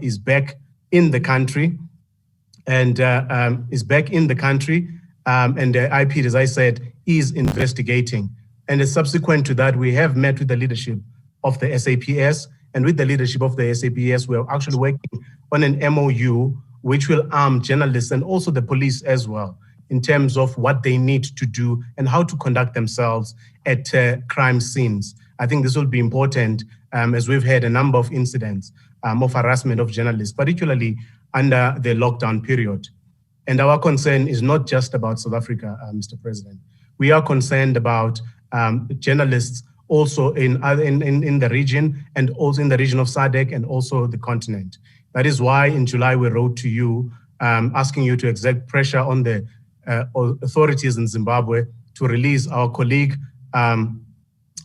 is back in the country and and the IP, as I said, is investigating. And as subsequent to that, we have met with the leadership of the SAPS, and with the leadership of the SAPS, we are actually working on an MOU which will arm journalists and also the police as well in terms of what they need to do and how to conduct themselves at crime scenes. I think this will be important as we've had a number of incidents of harassment of journalists, particularly under the lockdown period. And our concern is not just about South Africa, Mr. President. We are concerned about journalists also in the region and also in the region of SADC and also the continent. That is why in July we wrote to you asking you to exert pressure on the authorities in Zimbabwe to release our colleague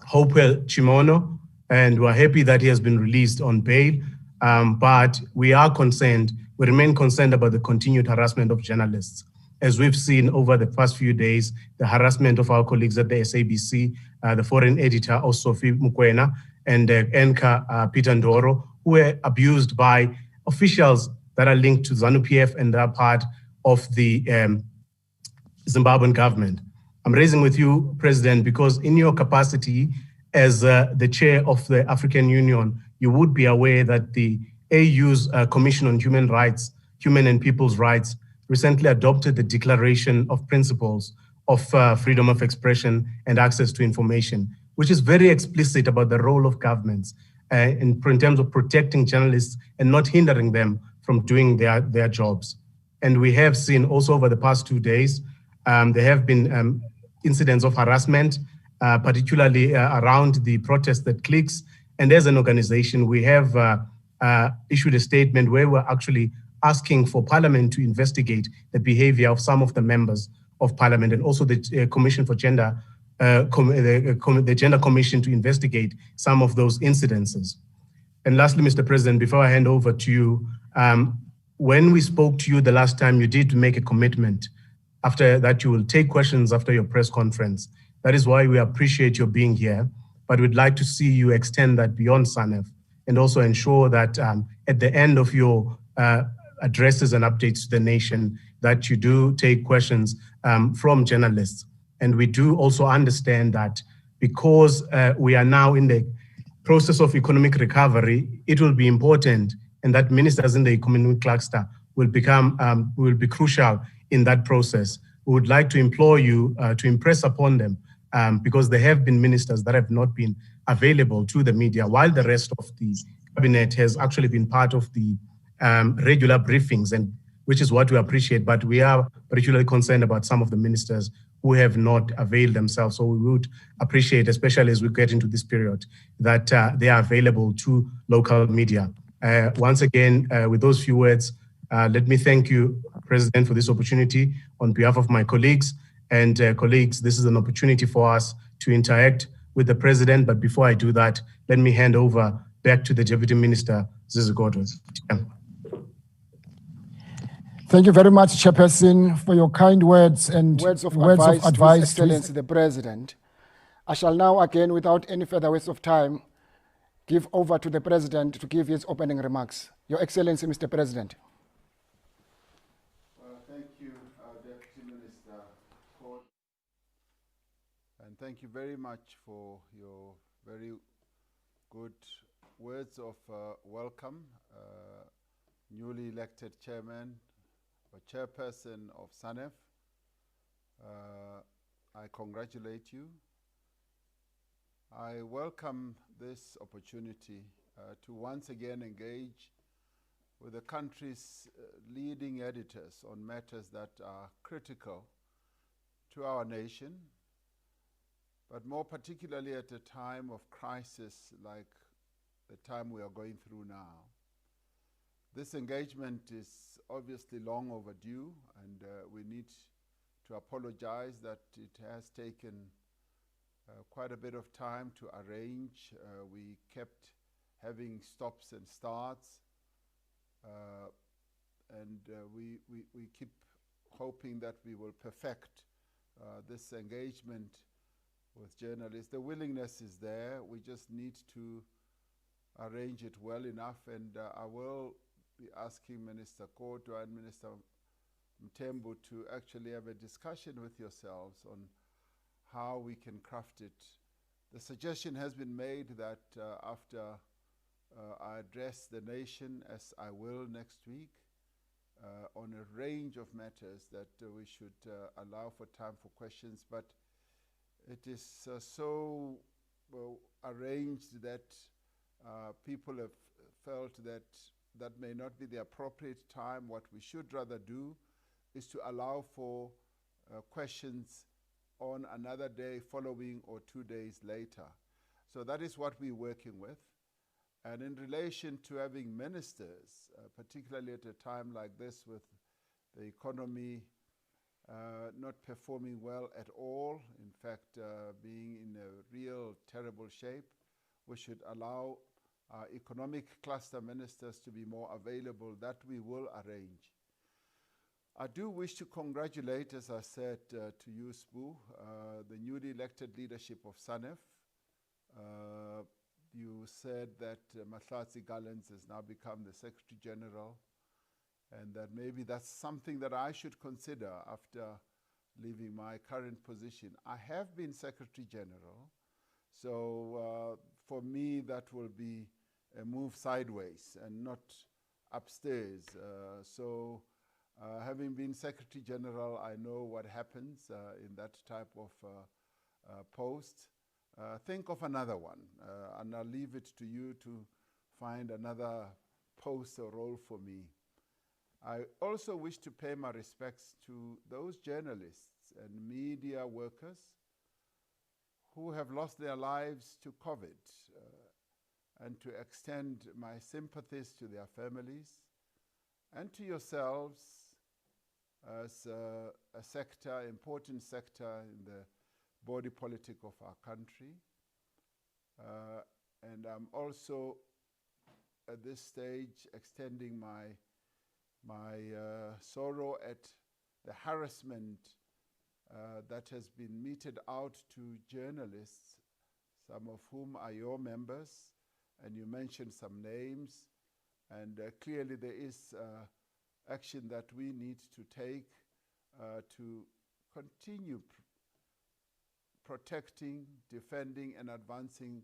Hopewell Chimono, and we're happy that he has been released on bail. But we remain concerned about the continued harassment of journalists. As we've seen over the past few days, the harassment of our colleagues at the SABC, the foreign editor, Sophie Mukwena, and anchor Peter Ndoro, who were abused by officials that are linked to ZANU-PF and are part of the Zimbabwean government. I'm raising with you, President, because in your capacity as the chair of the African Union, you would be aware that the AU's Commission on Human Rights, Human and People's Rights, recently adopted the Declaration of Principles of Freedom of Expression and Access to Information, which is very explicit about the role of governments in terms of protecting journalists and not hindering them from doing their jobs. And we have seen also over the past 2 days, there have been incidents of harassment, particularly around the protest that clicks. And as an organization, we have issued a statement where we're actually asking for Parliament to investigate the behavior of some of the members of Parliament and also the Commission for Gender, the Gender Commission to investigate some of those incidences. And lastly, Mr. President, before I hand over to you, when we spoke to you the last time, you did make a commitment after that you will take questions after your press conference. That is why we appreciate your being here, but we'd like to see you extend that beyond SANEF and also ensure that at the end of your addresses and updates to the nation, that you do take questions from journalists. And we do also understand that because we are now in the process of economic recovery, it will be important and that ministers in the economic cluster will be crucial in that process. We would like to implore you to impress upon them because there have been ministers that have not been available to the media while the rest of the cabinet has actually been part of the regular briefings, and which is what we appreciate, but we are particularly concerned about some of the ministers who have not availed themselves. So we would appreciate, especially as we get into this period, that they are available to local media. Once again, with those few words, let me thank you, President, for this opportunity on behalf of my colleagues. And colleagues, this is an opportunity for us to interact with the President. But before I do that, let me hand over back to the Deputy Minister, Zizigodwa. Yeah. Thank you very much, Chairperson, for your kind words and words of advice, His Excellency the President. I shall now again, without any further waste of time, give over to the President to give his opening remarks. Your Excellency, Mr. President. Thank you, Deputy Minister, and thank you very much for your very good words of welcome, newly elected Chairman or Chairperson of SANEF. I congratulate you. I welcome this opportunity to once again engage with the country's leading editors on matters that are critical to our nation, but more particularly at a time of crisis like the time we are going through now. This engagement is obviously long overdue, and we need to apologize that it has taken quite a bit of time to arrange. We kept having stops and starts, and we keep hoping that we will perfect this engagement with journalists. The willingness is there. We just need to arrange it well enough, and I will be asking Minister Kodwa and Minister Mthembu to actually have a discussion with yourselves on how we can craft it. The suggestion has been made that after I address the nation, as I will next week, on a range of matters, that we should allow for time for questions, but it is so arranged that people have felt that that may not be the appropriate time. What we should rather do is to allow for questions on another day following or 2 days later. So that is what we're working with. And in relation to having ministers, particularly at a time like this with the economy not performing well at all, in fact, being in a real terrible shape, we should allow our economic cluster ministers to be more available. That we will arrange. I do wish to congratulate, as I said to you, Sbu, the newly elected leadership of SANEF. You said that Mahlatsi Gallants has now become the Secretary General, and that maybe that's something that I should consider after leaving my current position. I have been Secretary General, so for me that will be a move sideways and not upstairs. Having been Secretary General, I know what happens in that type of post. Think of another one, and I'll leave it to you to find another post or role for me. I also wish to pay my respects to those journalists and media workers who have lost their lives to COVID, and to extend my sympathies to their families and to yourselves as a sector, important sector in the body politic of our country. And I'm also at this stage extending my sorrow at the harassment that has been meted out to journalists, some of whom are your members, and you mentioned some names, and clearly there is action that we need to take to continue protecting, defending, and advancing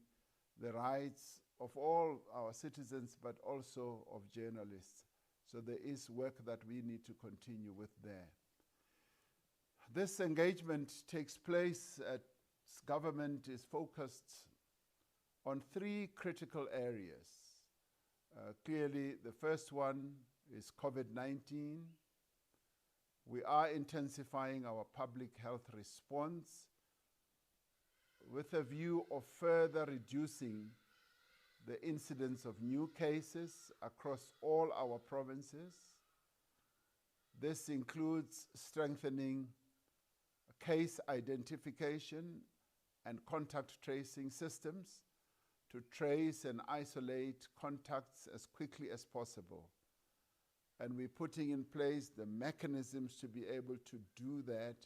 the rights of all our citizens, but also of journalists. So there is work that we need to continue with there. This engagement takes place as government is focused on 3 critical areas. Clearly, the first one is COVID-19. We are intensifying our public health response with a view of further reducing the incidence of new cases across all our provinces. This includes strengthening case identification and contact tracing systems to trace and isolate contacts as quickly as possible. And we're putting in place the mechanisms to be able to do that.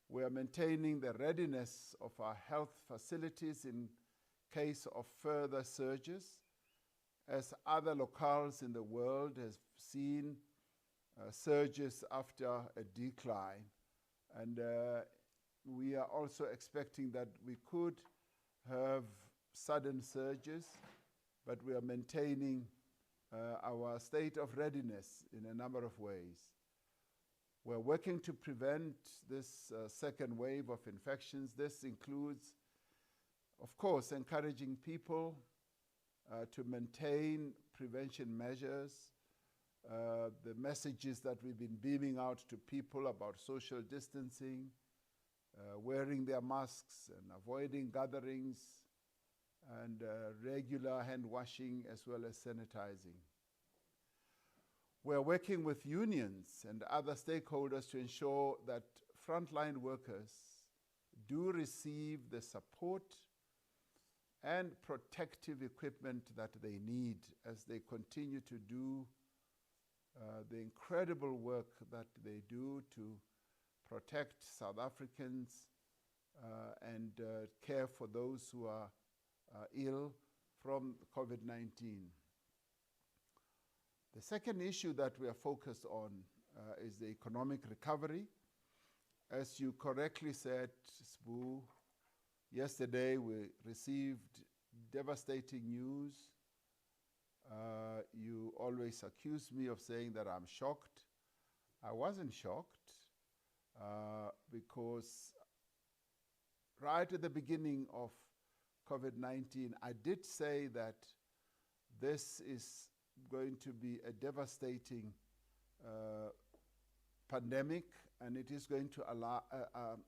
We are maintaining the readiness of our health facilities in case of further surges, as other locales in the world have seen surges after a decline. And we are also expecting that we could have sudden surges, but we are maintaining our state of readiness in a number of ways. We're working to prevent this second wave of infections. This includes, of course, encouraging people to maintain prevention measures, the messages that we've been beaming out to people about social distancing, wearing their masks and avoiding gatherings, and regular hand washing as well as sanitizing. We're working with unions and other stakeholders to ensure that frontline workers do receive the support and protective equipment that they need as they continue to do the incredible work that they do to protect South Africans and care for those who are ill from COVID-19. The second issue that we are focused on is the economic recovery. As you correctly said, Sbu, yesterday we received devastating news. You always accuse me of saying that I'm shocked. I wasn't shocked because right at the beginning of COVID-19, I did say that this is going to be a devastating pandemic, and it is going to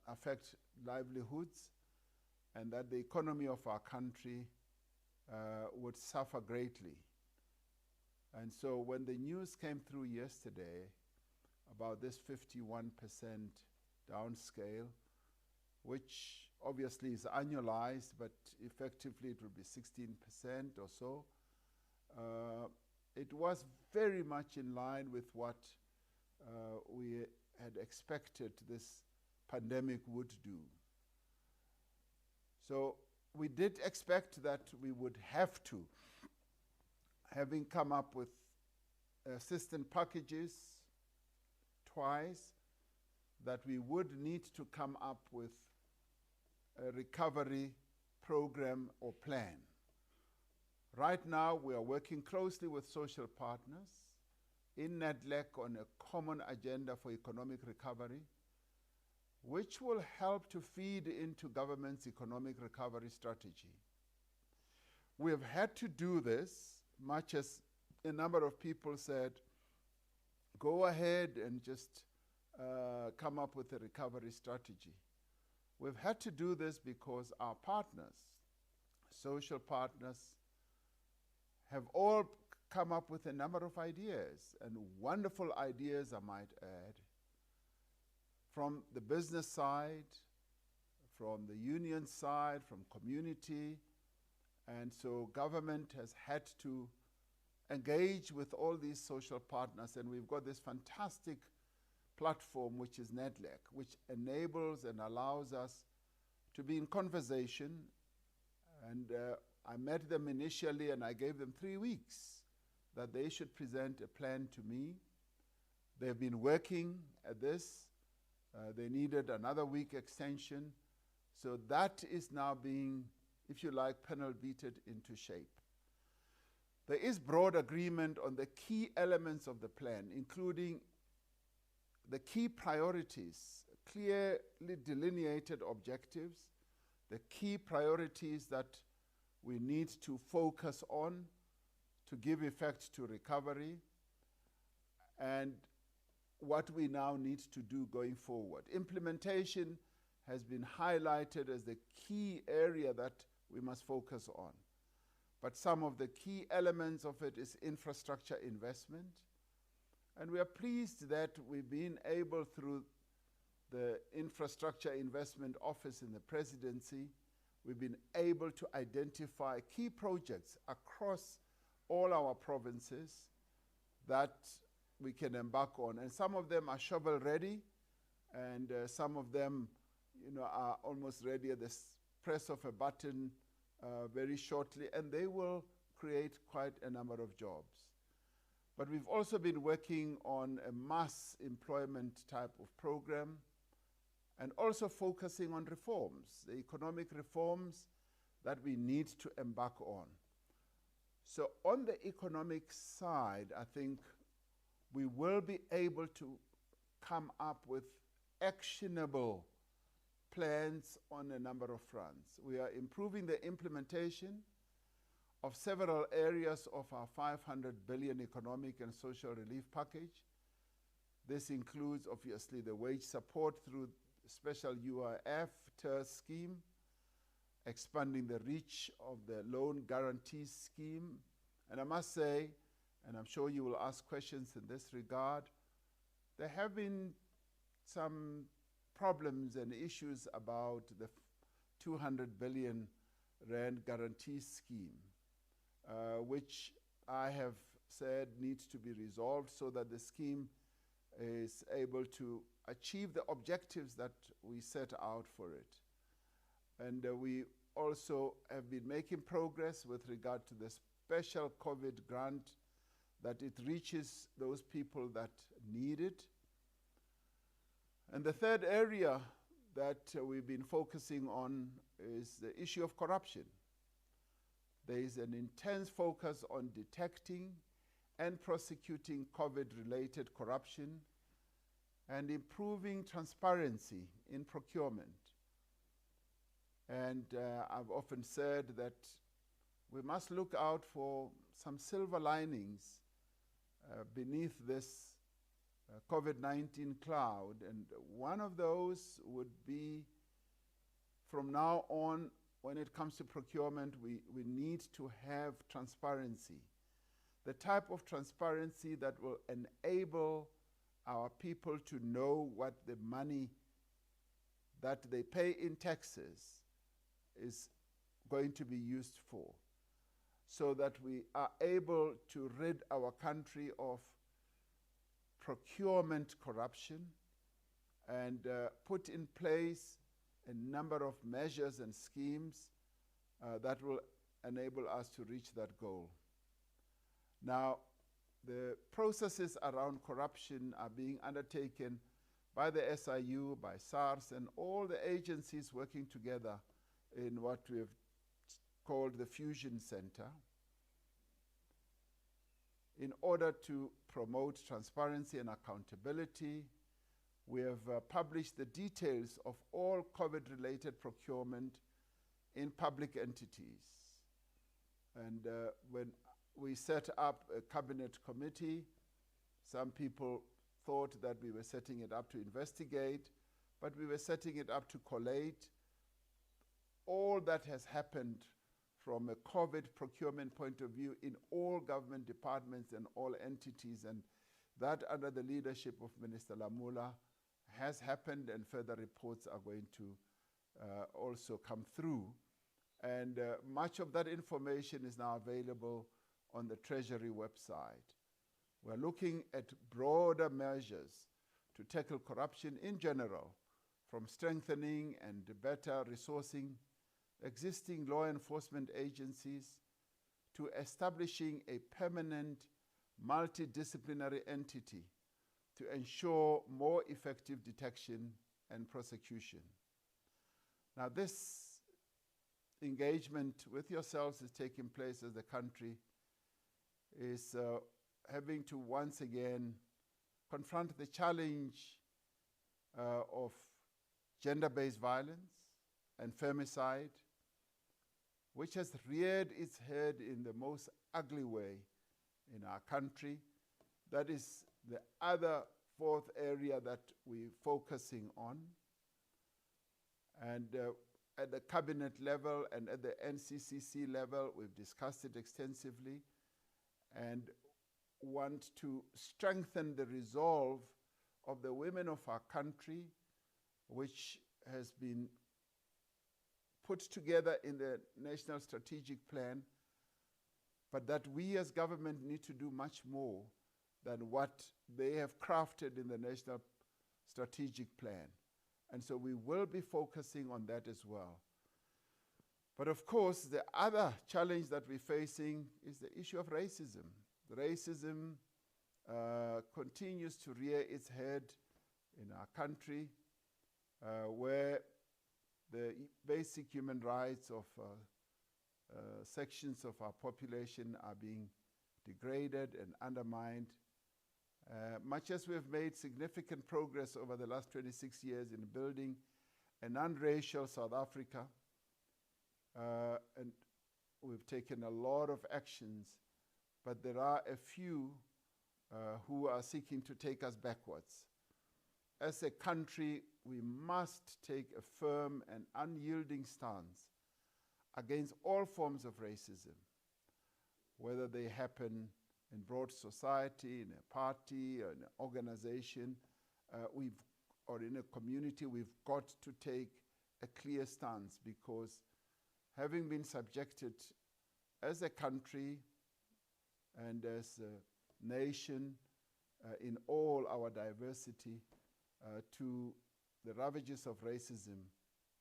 affect livelihoods, and that the economy of our country would suffer greatly. And so when the news came through yesterday about this 51% downscale, which obviously is annualized, but effectively it will be 16% or so, it was very much in line with what we had expected this pandemic would do. So we did expect that we would have to, having come up with assistance packages twice, that we would need to come up with a recovery program or plan. Right now, we are working closely with social partners in NEDLEC on a common agenda for economic recovery, which will help to feed into government's economic recovery strategy. We have had to do this, much as a number of people said, go ahead and just come up with a recovery strategy. We've had to do this because our partners, social partners, have all come up with a number of ideas, and wonderful ideas, I might add, from the business side, from the union side, from community. And so government has had to engage with all these social partners, and we've got this fantastic platform, which is NEDLEC, which enables and allows us to be in conversation. And I met them initially, and I gave them 3 weeks that they should present a plan to me. They've been working at this. They needed another week extension. So that is now being, if you like, panel beated into shape. There is broad agreement on the key elements of the plan, including the key priorities, clearly delineated objectives, the key priorities that we need to focus on to give effect to recovery, and what we now need to do going forward. Implementation has been highlighted as the key area that we must focus on. But some of the key elements of it is infrastructure investment. And we are pleased that we've been able, through the Infrastructure Investment Office in the Presidency, we've been able to identify key projects across all our provinces that we can embark on. And some of them are shovel ready, and some of them are almost ready at the press of a button very shortly, and they will create quite a number of jobs. But we've also been working on a mass employment type of program, and also focusing on reforms, the economic reforms that we need to embark on. So on the economic side, I think we will be able to come up with actionable plans on a number of fronts. We are improving the implementation of several areas of our 500 billion economic and social relief package. This includes, obviously, the wage support through special UIF TERS scheme, expanding the reach of the loan guarantee scheme. And I must say, and I'm sure you will ask questions in this regard, there have been some problems and issues about the 200 billion rand guarantee scheme, which I have said needs to be resolved so that the scheme is able to achieve the objectives that we set out for it. And we also have been making progress with regard to the special COVID grant that it reaches those people that need it. And the third area that we've been focusing on is the issue of corruption. There is an intense focus on detecting and prosecuting COVID-related corruption and improving transparency in procurement. And I've often said that we must look out for some silver linings beneath this COVID-19 cloud, and one of those would be, from now on, when it comes to procurement, we need to have transparency. The type of transparency that will enable our people to know what the money that they pay in taxes is going to be used for, so that we are able to rid our country of procurement corruption and put in place a number of measures and schemes that will enable us to reach that goal. Now, the processes around corruption are being undertaken by the SIU, by SARS, and all the agencies working together in what we have called the Fusion Center, in order to promote transparency and accountability. We have published the details of all COVID-related procurement in public entities. And when we set up a cabinet committee, some people thought that we were setting it up to investigate, but we were setting it up to collate all that has happened from a COVID procurement point of view in all government departments and all entities, and that under the leadership of Minister Lamula has happened, and further reports are going to also come through. And much of that information is now available on the Treasury website. We're looking at broader measures to tackle corruption in general, from strengthening and better resourcing existing law enforcement agencies to establishing a permanent multidisciplinary entity to ensure more effective detection and prosecution. Now, this engagement with yourselves is taking place as the country is having to once again confront the challenge of gender-based violence and femicide, which has reared its head in the most ugly way in our country. That is the other fourth area that we're focusing on. And at the cabinet level and at the NCCC level, we've discussed it extensively and want to strengthen the resolve of the women of our country, which has been put together in the National Strategic Plan, but that we as government need to do much more than what they have crafted in the National Strategic Plan. And so we will be focusing on that as well. But of course, the other challenge that we're facing is the issue of racism. Racism continues to rear its head in our country, where the basic human rights of sections of our population are being degraded and undermined. Much as we have made significant progress over the last 26 years in building a non-racial South Africa, and we've taken a lot of actions, but there are a few who are seeking to take us backwards. As a country, we must take a firm and unyielding stance against all forms of racism, whether they happen in broad society, in a party, or in an organization, or in a community. We've got to take a clear stance, because having been subjected as a country and as a nation in all our diversity to the ravages of racism,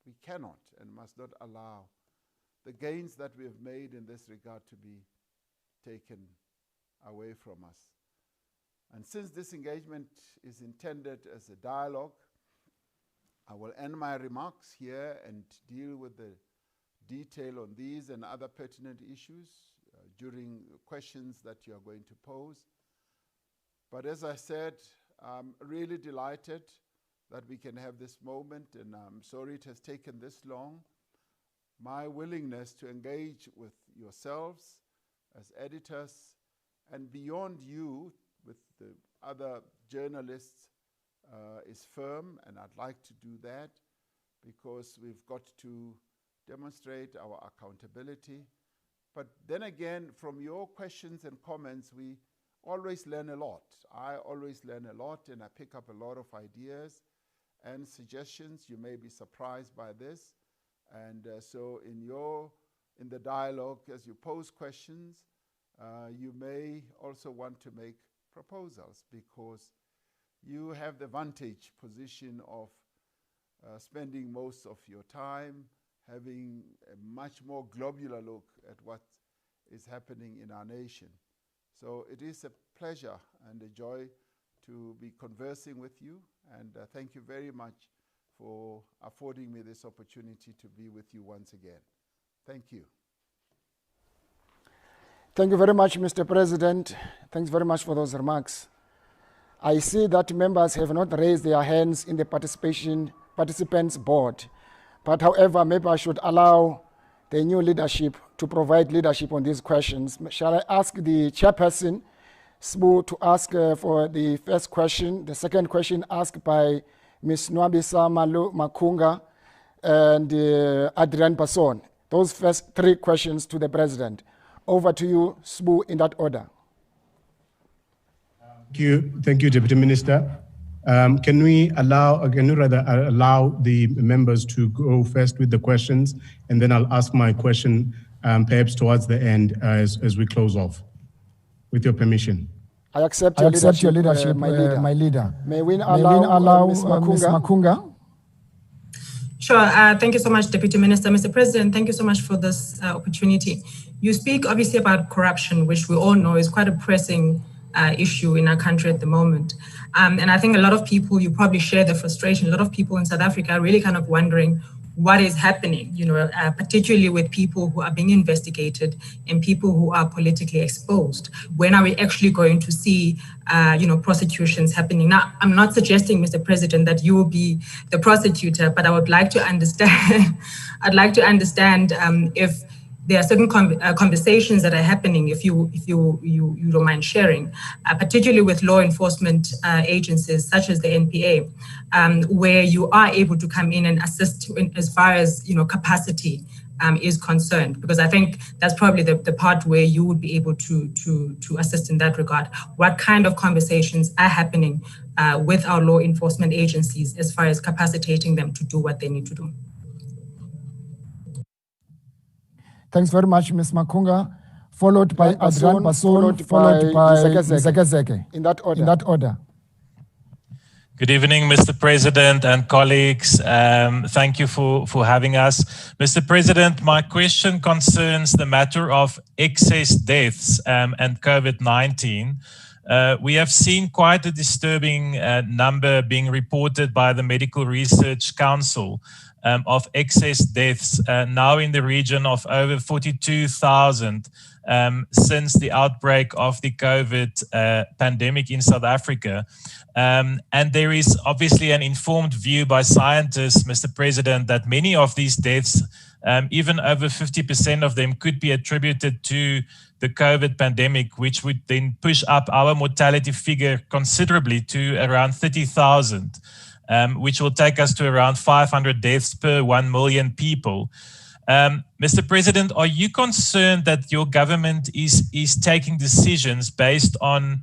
we cannot and must not allow the gains that we have made in this regard to be taken away from us. And since this engagement is intended as a dialogue, I will end my remarks here and deal with the detail on these and other pertinent issues during questions that you are going to pose. But as I said, I'm really delighted that we can have this moment, and I'm sorry it has taken this long. My willingness to engage with yourselves as editors and beyond you with the other journalists is firm, and I'd like to do that because we've got to demonstrate our accountability. But then again, from your questions and comments, we always learn a lot. I always learn a lot, and I pick up a lot of ideas and suggestions. You may be surprised by this. And so in the dialogue, as you pose questions, you may also want to make proposals, because you have the vantage position of spending most of your time having a much more globular look at what is happening in our nation. So it is a pleasure and a joy to be conversing with you, and thank you very much for affording me this opportunity to be with you once again. Thank you. Thank you very much, Mr. President. Thanks very much for those remarks. I see that members have not raised their hands in the participants board. But however, maybe I should allow the new leadership to provide leadership on these questions. Shall I ask the chairperson, Sbu, to ask for the first question? The second question asked by Ms. Nwabisa Makunga and Adrian Passon. Those first three questions to the president. Over to you, Sbu, in that order. Thank you, Deputy Minister. Can we allow the members to go first with the questions, and then I'll ask my question perhaps towards the end as we close off, with your permission. I accept your leadership, my leader. May we allow Ms. Makunga? Sure. Thank you so much, Deputy Minister. Mr. President, thank you so much for this opportunity. You speak obviously about corruption, which we all know is quite a pressing issue in our country at the moment. And I think a lot of people, you probably share the frustration. A lot of people in South Africa are really kind of wondering what is happening, particularly with people who are being investigated and people who are politically exposed. When are we actually going to see, prosecutions happening? Now, I'm not suggesting, Mr. President, that you will be the prosecutor, but I would like to understand, if there are certain conversations that are happening, if you don't mind sharing, particularly with law enforcement agencies such as the NPA, where you are able to come in and assist as far as capacity is concerned, because I think that's probably the part where you would be able to assist in that regard. What kind of conversations are happening with our law enforcement agencies as far as capacitating them to do what they need to do? Thanks very much, Ms. Makunga, followed by Adrian Passon, followed by Zeke. In that order. Good evening, Mr. President and colleagues. Thank you for having us. Mr. President, my question concerns the matter of excess deaths and COVID-19. We have seen quite a disturbing number being reported by the Medical Research Council of excess deaths, now in the region of over 42,000 since the outbreak of the COVID pandemic in South Africa. And there is obviously an informed view by scientists, Mr. President, that many of these deaths, even over 50% of them, could be attributed to the COVID pandemic, which would then push up our mortality figure considerably to around 30,000. Which will take us to around 500 deaths per 1 million people. Mr. President, are you concerned that your government is taking decisions based on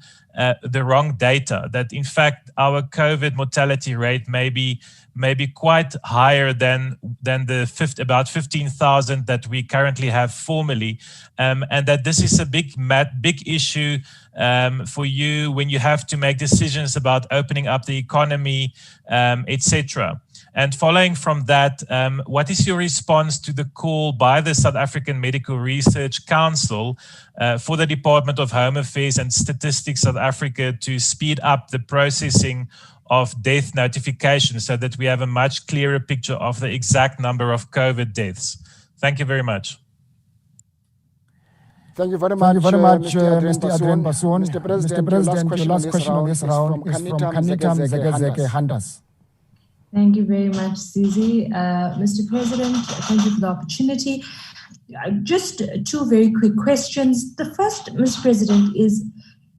the wrong data, that in fact our COVID mortality rate may be maybe quite higher than the about 15,000 that we currently have formally, and that this is a big issue for you when you have to make decisions about opening up the economy, etc. And following from that, what is your response to the call by the South African Medical Research Council for the Department of Home Affairs and Statistics South Africa to speed up the processing of death notifications so that we have a much clearer picture of the exact number of COVID deaths? Thank you very much. Thank you very much, Mr. Adrian Bassoon. Mr. President, your last question on this round is from Kanita Mzegezeke Handers. Thank you very much, Zizi. Mr. President, thank you for the opportunity. Just two very quick questions. The first, Mr. President, is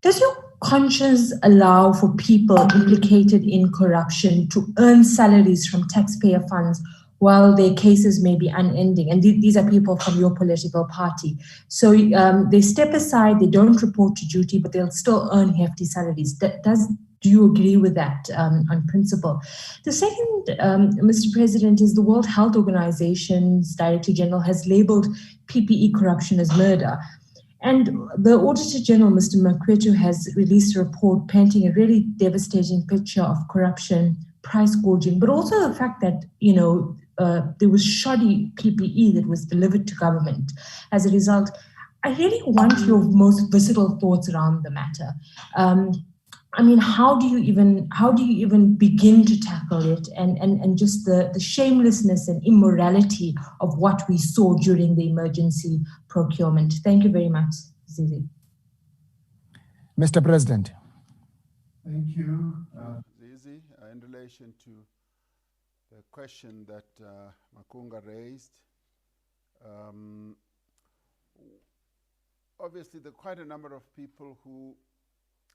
does your conscience allow for people implicated in corruption to earn salaries from taxpayer funds while their cases may be unending? And these are people from your political party. So they step aside, they don't report to duty, but they'll still earn hefty salaries. Do you agree with that on principle? The second, Mr. President, is the World Health Organization's Director General has labeled PPE corruption as murder. And the Auditor General, Mr. Makwetu, has released a report painting a really devastating picture of corruption, price gouging, but also the fact that, there was shoddy PPE that was delivered to government. As a result, I really want your most visceral thoughts around the matter. How do you even begin to tackle it, and just the shamelessness and immorality of what we saw during the emergency procurement? Thank you very much, Zizi. Mr. President. Thank you, Zizi. In relation to the question that Makunga raised, obviously there are quite a number of people who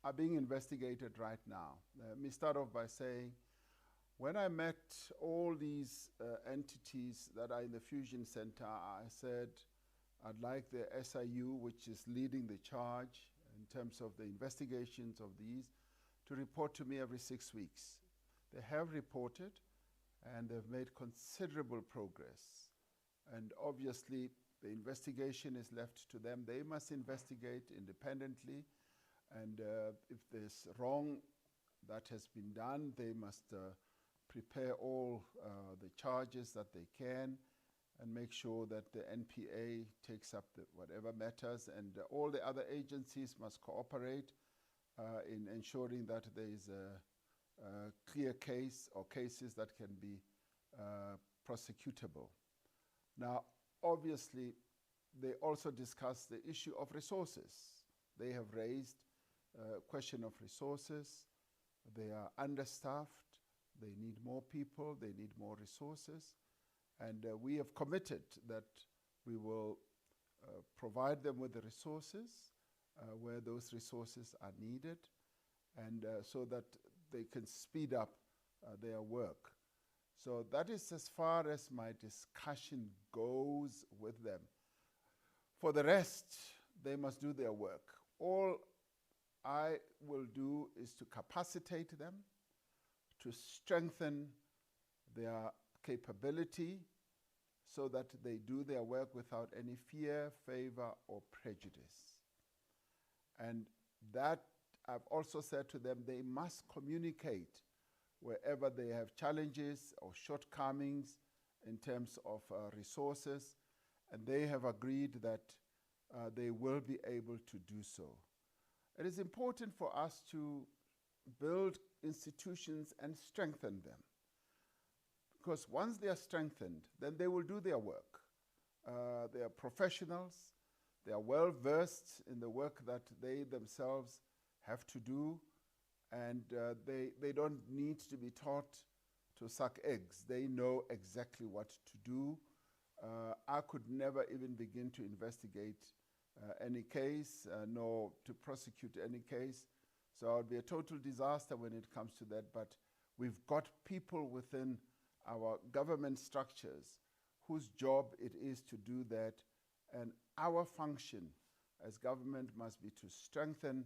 are being investigated right now. Let me start off by saying, when I met all these entities that are in the Fusion Center, I said I'd like the SIU, which is leading the charge in terms of the investigations of these, to report to me every 6 weeks. They have reported, and they've made considerable progress. And obviously, the investigation is left to them. They must investigate independently. And if there's wrong that has been done, they must prepare all the charges that they can and make sure that the NPA takes up whatever matters, and all the other agencies must cooperate in ensuring that there is a clear case or cases that can be prosecutable. Now, obviously, they also discuss the issue of resources. They have raised question of resources. They are understaffed. They need more people. They need more resources. And we have committed that we will provide them with the resources where those resources are needed, and so that they can speed up their work. So that is as far as my discussion goes with them. For the rest, they must do their work. All I will do is to capacitate them, to strengthen their capability so that they do their work without any fear, favor, or prejudice. And that I've also said to them, they must communicate wherever they have challenges or shortcomings in terms of resources, and they have agreed that they will be able to do so. It is important for us to build institutions and strengthen them, because once they are strengthened, then they will do their work. They are professionals. They are well versed in the work that they themselves have to do, and they don't need to be taught to suck eggs. They know exactly what to do. I could never even begin to investigate any case, nor to prosecute any case. So it would be a total disaster when it comes to that. But we've got people within our government structures whose job it is to do that. And our function as government must be to strengthen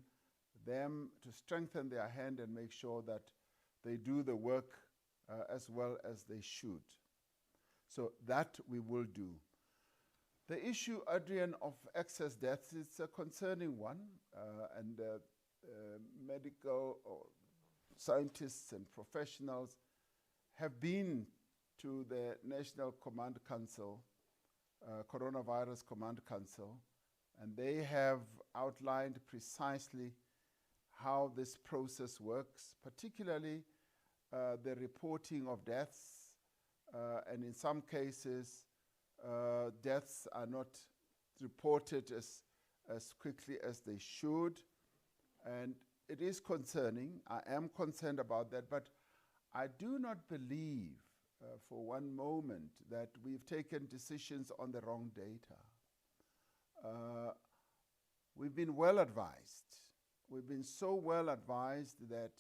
them, to strengthen their hand and make sure that they do the work as well as they should. So that we will do. The issue, Adrian, of excess deaths is a concerning one, and medical or scientists and professionals have been to the National Command Council, Coronavirus Command Council, and they have outlined precisely how this process works, particularly the reporting of deaths, and in some cases, deaths are not reported as quickly as they should, and it is concerning. I am concerned about that, but I do not believe for one moment that we've taken decisions on the wrong data. We've been well advised. We've been so well advised that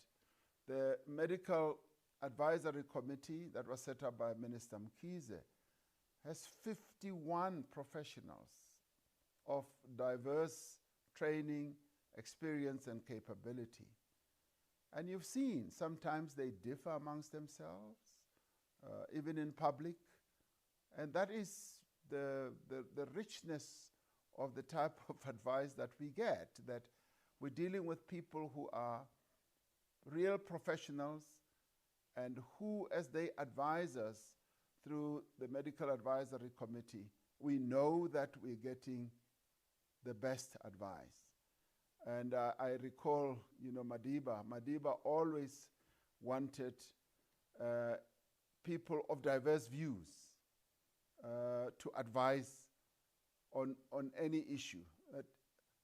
the Medical Advisory Committee that was set up by Minister Mkhize has 51 professionals of diverse training, experience, and capability. And you've seen sometimes they differ amongst themselves, even in public. And that is the richness of the type of advice that we get, that we're dealing with people who are real professionals and who, as they advise us through the Medical Advisory Committee, we know that we're getting the best advice. And I recall, Madiba always wanted people of diverse views to advise on any issue.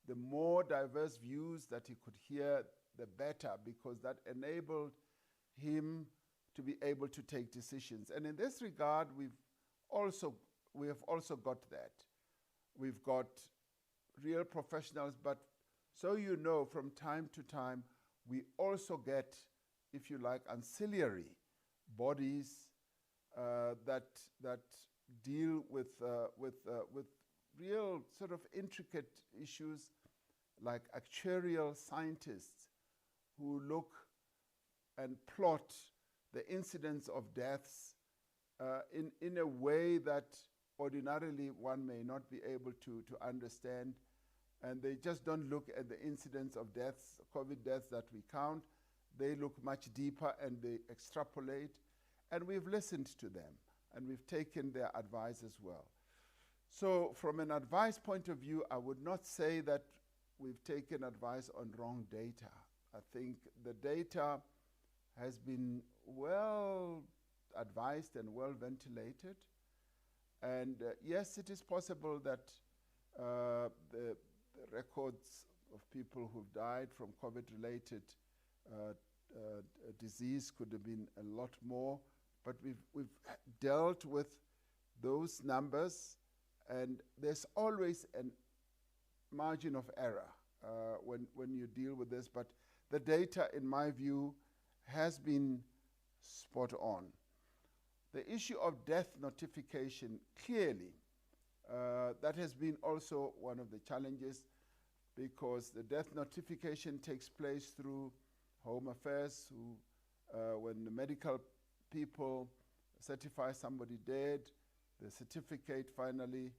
The more diverse views that he could hear, the better, because that enabled him to be able to take decisions. And in this regard, we have also got that. We've got real professionals, but so you know, from time to time, we also get, if you like, ancillary bodies that deal with real sort of intricate issues, like actuarial scientists who look and plot the incidence of deaths in a way that ordinarily one may not be able to understand. And they just don't look at the incidence of deaths, COVID deaths that we count. They look much deeper and they extrapolate. And we've listened to them and we've taken their advice as well. So from an advice point of view, I would not say that we've taken advice on wrong data. I think the data has been well advised and well ventilated. And yes, it is possible that the records of people who've died from COVID-related disease could have been a lot more, but we've dealt with those numbers, and there's always a margin of error when you deal with this, but the data, in my view, has been spot on. The issue of death notification, clearly, that has been also one of the challenges, because the death notification takes place through Home Affairs, who, when the medical people certify somebody dead, the certificate finally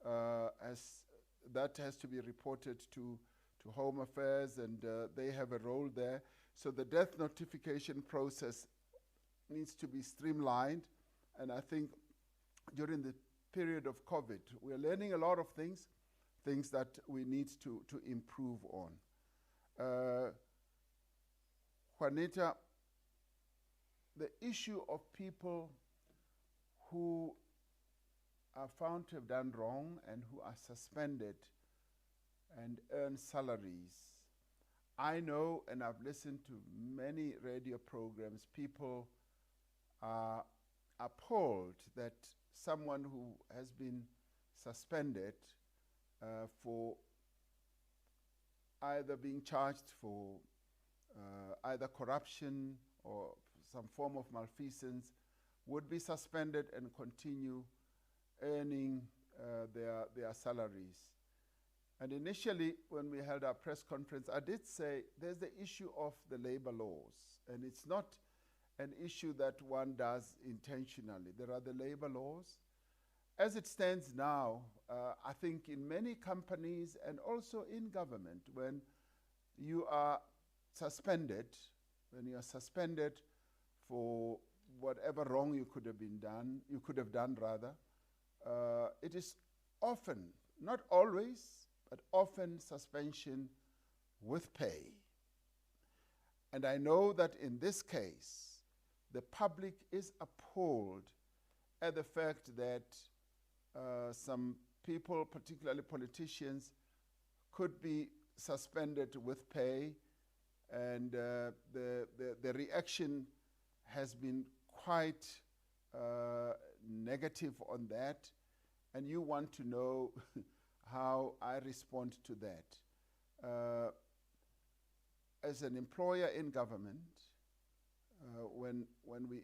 has to be reported to Home Affairs, and they have a role there. So the death notification process needs to be streamlined, and I think during the period of COVID, we're learning a lot of things that we need to improve on. Juanita, the issue of people who are found to have done wrong and who are suspended and earn salaries. I know, and I've listened to many radio programs, people are appalled that someone who has been suspended for either being charged for either corruption or some form of malfeasance would be suspended and continue earning their salaries. And initially, when we held our press conference, I did say there's the issue of the labor laws, and it's not an issue that one does intentionally. There are the labor laws. As it stands now, I think in many companies and also in government, when you are suspended, for whatever wrong you could have done rather, it is often, not always, but often suspension with pay. And I know that in this case, the public is appalled at the fact that some people, particularly politicians, could be suspended with pay, and the reaction has been quite negative on that, and you want to know how I respond to that. As an employer in government, when we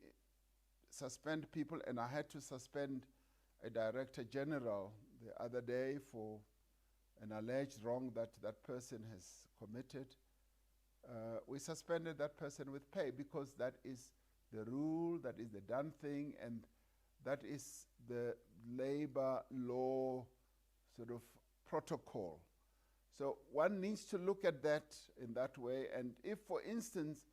suspend people, and I had to suspend a director general the other day for an alleged wrong that that person has committed, we suspended that person with pay because that is the rule, that is the done thing, and that is the labor law sort of protocol. So one needs to look at that in that way, and if, for instance,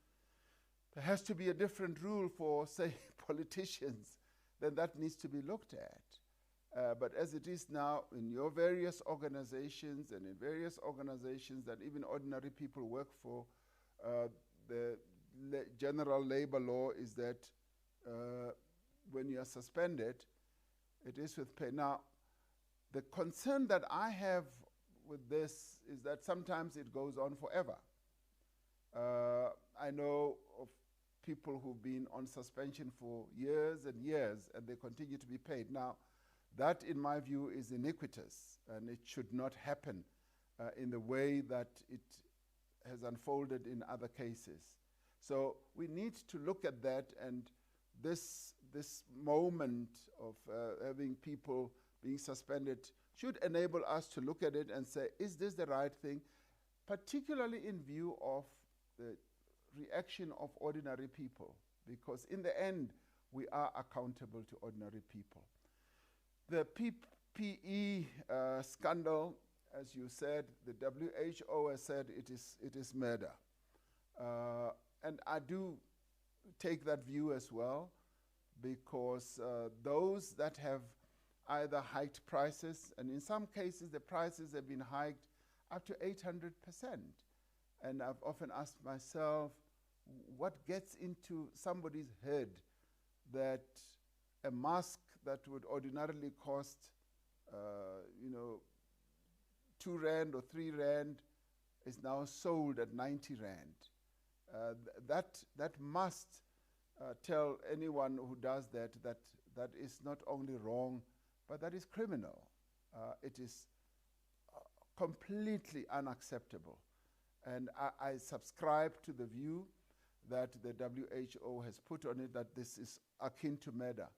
there has to be a different rule for, say, politicians, then that needs to be looked at. But as it is now in your various organizations and in various organizations that even ordinary people work for, the general labor law is that when you are suspended, it is with pay. Now, the concern that I have with this is that sometimes it goes on forever. I know of people who've been on suspension for years and years, and they continue to be paid. Now, that, in my view, is iniquitous, and it should not happen in the way that it has unfolded in other cases. So we need to look at that, and this moment of having people being suspended should enable us to look at it and say, is this the right thing, particularly in view of the reaction of ordinary people, because in the end, we are accountable to ordinary people. The PPE scandal, as you said, the WHO has said it is murder. And I do take that view as well, because those that have either hiked prices, and in some cases the prices have been hiked up to 800%. And I've often asked myself, what gets into somebody's head that a mask that would ordinarily cost, 2 Rand or 3 Rand is now sold at 90 Rand. That must tell anyone who does that is not only wrong, but that is criminal. It is completely unacceptable. And I subscribe to the view that the WHO has put on it, that this is akin to murder.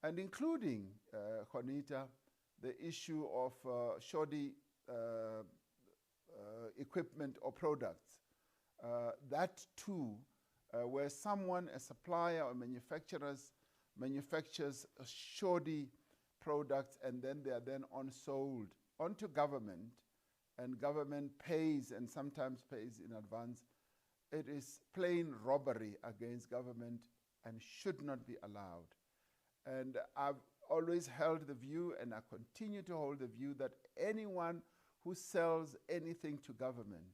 And including, Juanita, the issue of shoddy equipment or products. That too, where someone, a supplier or manufactures shoddy products, and then they are then on-sold onto government, and government pays, and sometimes pays in advance. It is plain robbery against government and should not be allowed. And I've always held the view, and I continue to hold the view, that anyone who sells anything to government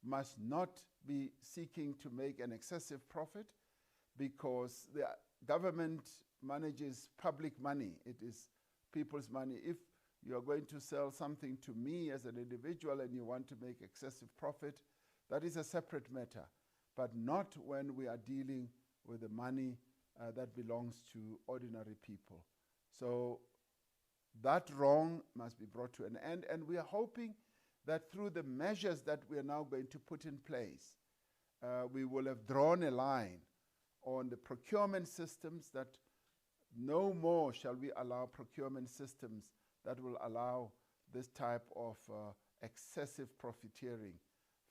must not be seeking to make an excessive profit, because the government manages public money. It is people's money. If you are going to sell something to me as an individual and you want to make excessive profit, that is a separate matter, but not when we are dealing with the money that belongs to ordinary people. So that wrong must be brought to an end, and we are hoping that through the measures that we are now going to put in place, we will have drawn a line on the procurement systems, that no more shall we allow procurement systems that will allow this type of excessive profiteering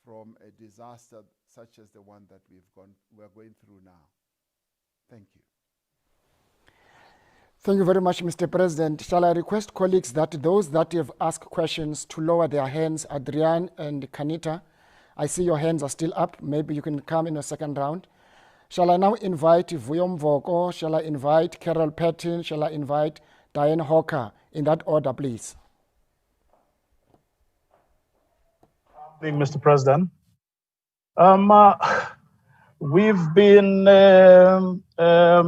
from a disaster such as the one that we're going through now. Thank you. Thank you very much, Mr. President. Shall I request colleagues that those that have asked questions to lower their hands, Adrian and Kanita? I see your hands are still up. Maybe you can come in a second round. Shall I now invite Vuyom Voko? Shall I invite Carol Patton? Shall I invite Diane Hawker? In that order, please. Mr. President. We've been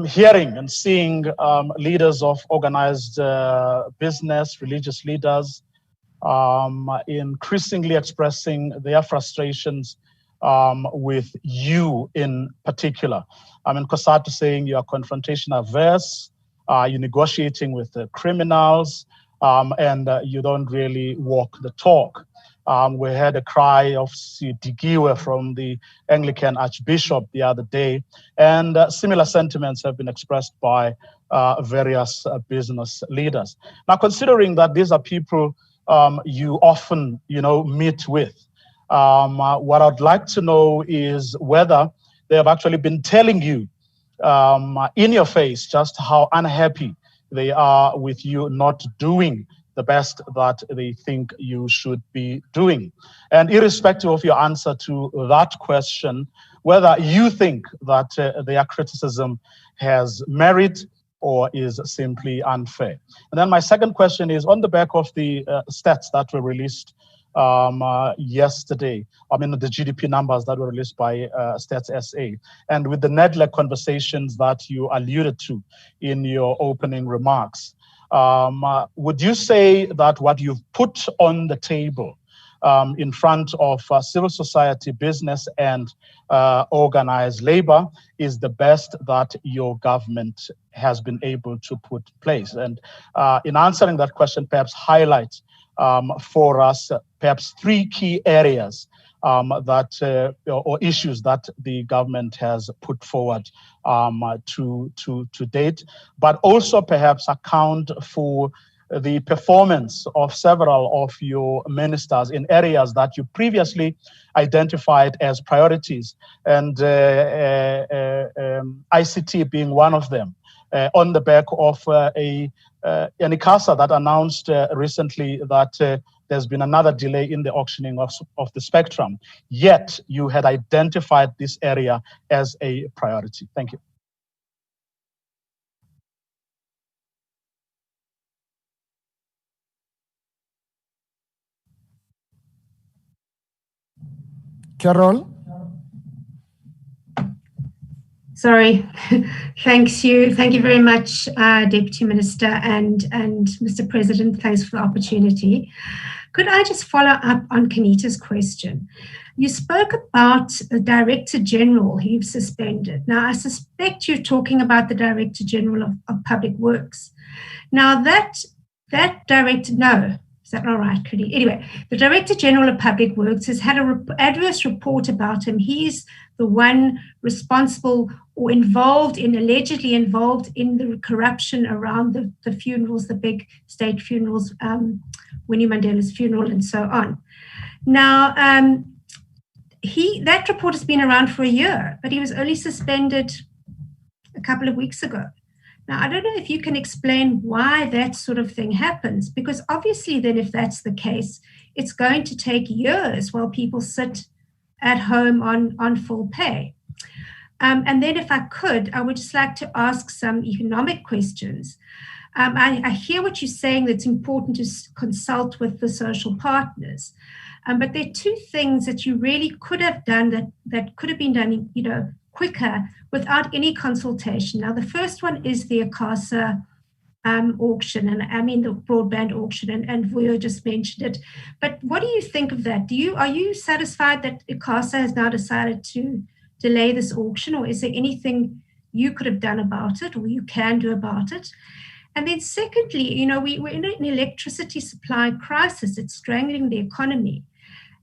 hearing and seeing leaders of organized business, religious leaders, increasingly expressing their frustrations with you in particular. I mean, Kosatu saying you are confrontation averse, you're negotiating with the criminals, and you don't really walk the talk. We heard a cry of Digiwe from the Anglican Archbishop the other day, and similar sentiments have been expressed by various business leaders. Now, considering that these are people you often, meet with, what I'd like to know is whether they have actually been telling you in your face just how unhappy they are with you not doing the best that they think you should be doing. And irrespective of your answer to that question, whether you think that their criticism has merit or is simply unfair. And then my second question is on the back of the stats that were released yesterday, the GDP numbers that were released by Stats SA, and with the NEDLAC conversations that you alluded to in your opening remarks, would you say that what you've put on the table in front of civil society, business, and organized labor is the best that your government has been able to put in place? And in answering that question, perhaps highlight for us perhaps three key areas that or issues that the government has put forward to date, but also perhaps account for the performance of several of your ministers in areas that you previously identified as priorities, and ICT being one of them, on the back of an ICASA that announced recently that there's been another delay in the auctioning of the spectrum, yet you had identified this area as a priority. Thank you. Carol? Sorry, thank you very much, Deputy Minister and Mr. President. Thanks for the opportunity. Could I just follow up on Kanita's question? You spoke about the Director General who you've suspended. Now, I suspect you're talking about the Director General of Public Works. Now, that director, no, is that not right, Kudi? Anyway, the Director General of Public Works has had an adverse report about him. He's the one responsible or allegedly involved in the corruption around the funerals, the big state funerals, Winnie Mandela's funeral and so on. Now, that report has been around for a year, but he was only suspended a couple of weeks ago. Now, I don't know if you can explain why that sort of thing happens, because obviously then if that's the case, it's going to take years while people sit at home on full pay. And then if I could, I would just like to ask some economic questions. I hear what you're saying, that it's important to consult with the social partners. But there are two things that you really could have done that could have been done, quicker without any consultation. Now, the first one is the ICASA auction, and I mean the broadband auction, and Vuyo just mentioned it. But what do you think of that? Are you satisfied that ICASA has now decided to delay this auction, or is there anything you could have done about it, or you can do about it? And then secondly, we're in an electricity supply crisis. It's strangling the economy.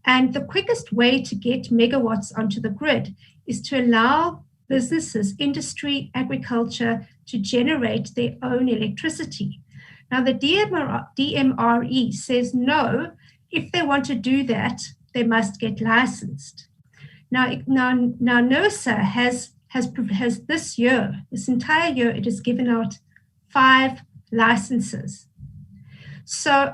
And the quickest way to get megawatts onto the grid is to allow businesses, industry, agriculture to generate their own electricity. Now, the DMRE says no, if they want to do that, they must get licensed. Now NERSA has has this year, this entire year, it has given out 5 licenses. So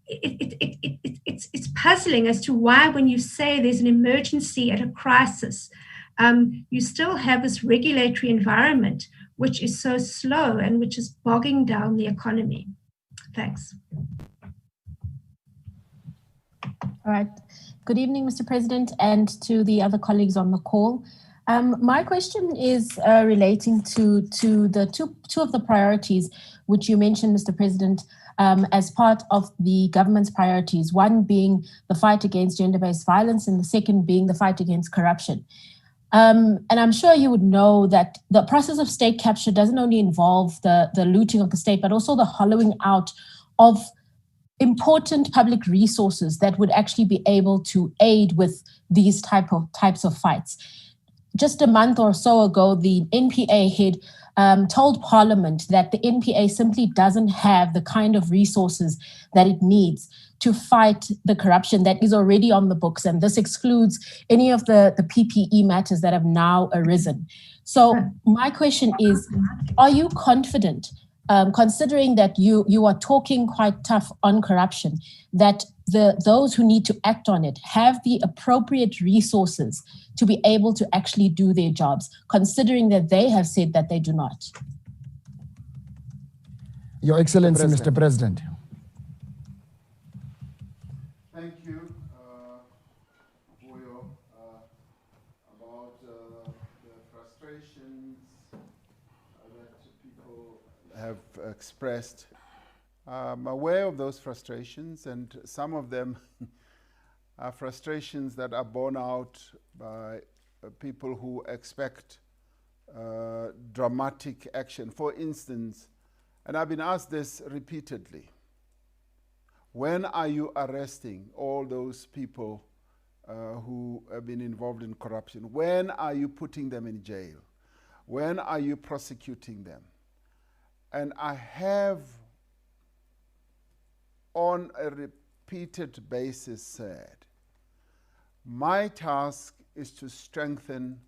it's puzzling as to why, when you say there's an emergency at a crisis, you still have this regulatory environment which is so slow and which is bogging down the economy. Thanks. All right. Good evening, Mr. President, and to the other colleagues on the call. My question is relating to the two of the priorities which you mentioned, Mr. President, as part of the government's priorities, one being the fight against gender-based violence and the second being the fight against corruption. And I'm sure you would know that the process of state capture doesn't only involve the looting of the state, but also the hollowing out of important public resources that would actually be able to aid with these types of fights. Just a month or so ago, the NPA head told Parliament that the NPA simply doesn't have the kind of resources that it needs to fight the corruption that is already on the books. And this excludes any of the PPE matters that have now arisen. So my question is, are you confident, considering that you are talking quite tough on corruption, that those who need to act on it have the appropriate resources to be able to actually do their jobs, considering that they have said that they do not? Your Excellency, Mr. President. Thank you, Vuyo, about the frustrations that people have expressed. I'm aware of those frustrations, and some of them are frustrations that are borne out by people who expect dramatic action. For instance, and I've been asked this repeatedly, when are you arresting all those people who have been involved in corruption? When are you putting them in jail? When are you prosecuting them? And I have, on a repeated basis, said, my task is to strengthen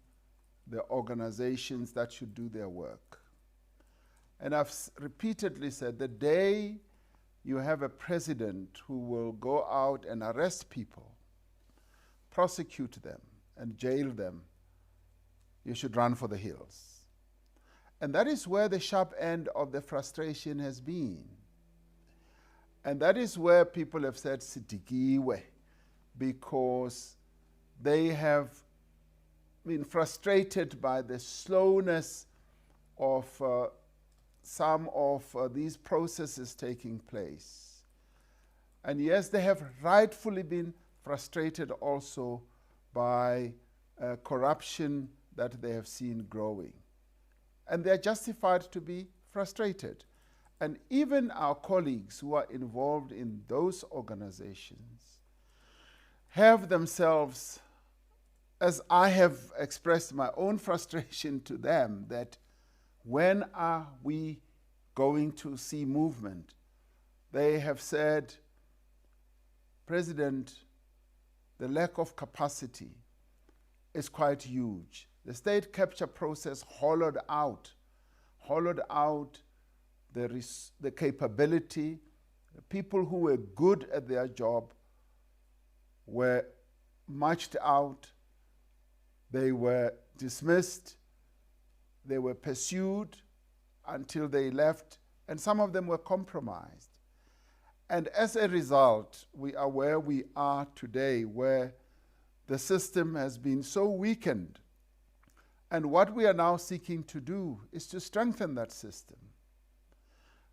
the organizations that should do their work. And I've repeatedly said, the day you have a president who will go out and arrest people, prosecute them, and jail them, you should run for the hills. And that is where the sharp end of the frustration has been. And that is where people have said, Sitikiwe, because they have been frustrated by the slowness of some of these processes taking place. And yes, they have rightfully been frustrated also by corruption that they have seen growing. And they're justified to be frustrated. And even our colleagues who are involved in those organizations have themselves, as I have expressed my own frustration to them, that when are we going to see movement? They have said, President, the lack of capacity is quite huge. The state capture process hollowed out the capability. The people who were good at their job were marched out, they were dismissed, they were pursued until they left, and some of them were compromised. And as a result, we are where we are today, where the system has been so weakened. And what we are now seeking to do is to strengthen that system.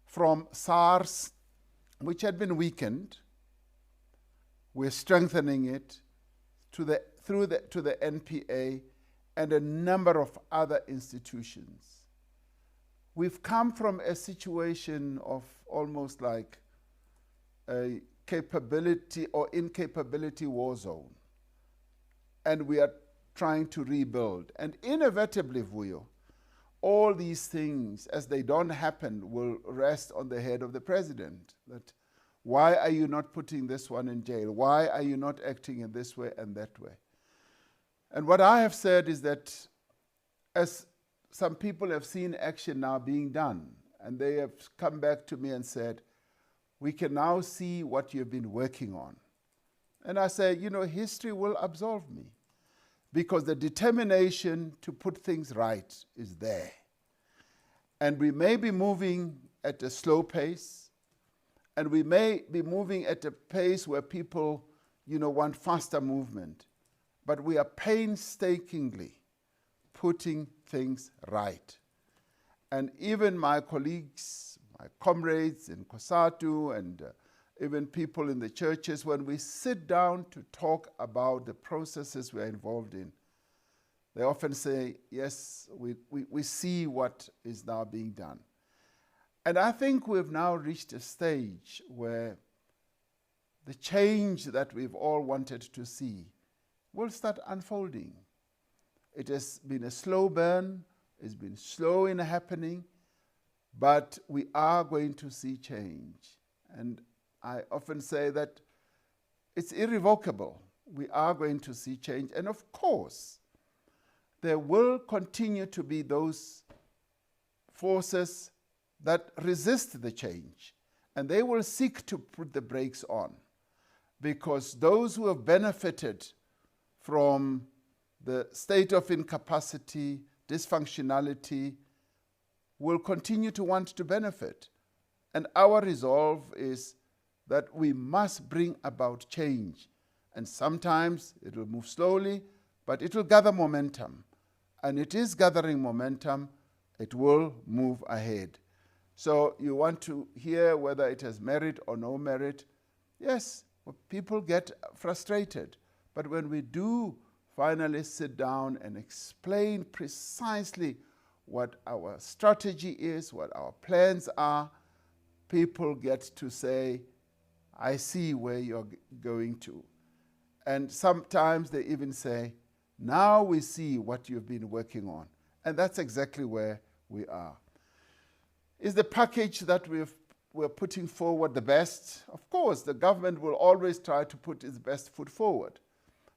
From SARS, which had been weakened, we're strengthening it to the NPA and a number of other institutions. We've come from a situation of almost like a capability or incapability war zone, and we are trying to rebuild. And inevitably, Vuyo, all these things, as they don't happen, will rest on the head of the president. That, why are you not putting this one in jail? Why are you not acting in this way and that way? And what I have said is that as some people have seen action now being done, and they have come back to me and said, we can now see what you've been working on. And I say, you know, history will absolve me, because the determination to put things right is there. And we may be moving at a slow pace, and we may be moving at a pace where people, you know, want faster movement, but we are painstakingly putting things right. And even my colleagues, my comrades in COSATU, and even people in the churches, when we sit down to talk about the processes we're involved in, they often say, yes, we see what is now being done. And I think we've now reached a stage where the change that we've all wanted to see will start unfolding. It has been a slow burn, it's been slow in happening, but we are going to see change. And I often say that it's irrevocable. We are going to see change. And of course, there will continue to be those forces that resist the change, and they will seek to put the brakes on, because those who have benefited from the state of incapacity, dysfunctionality, will continue to want to benefit. And our resolve is that we must bring about change. And sometimes it will move slowly, but it will gather momentum. And it is gathering momentum, it will move ahead. So you want to hear whether it has merit or no merit. Yes, people get frustrated. But when we do finally sit down and explain precisely what our strategy is, what our plans are, people get to say, I see where you're going to. And sometimes they even say, now we see what you've been working on. And that's exactly where we are. Is the package that we're putting forward the best? Of course, the government will always try to put its best foot forward.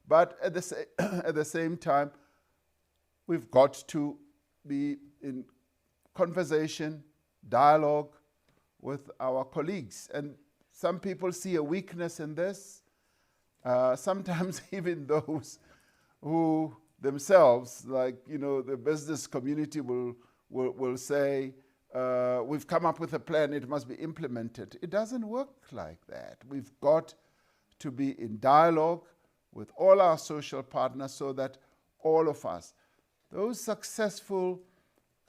But at the same time, we've got to be in conversation, dialogue with our colleagues. And some people see a weakness in this. Sometimes even those who themselves, like, you know, the business community will say, we've come up with a plan, it must be implemented. It doesn't work like that. We've got to be in dialogue with all our social partners so that all of us, those successful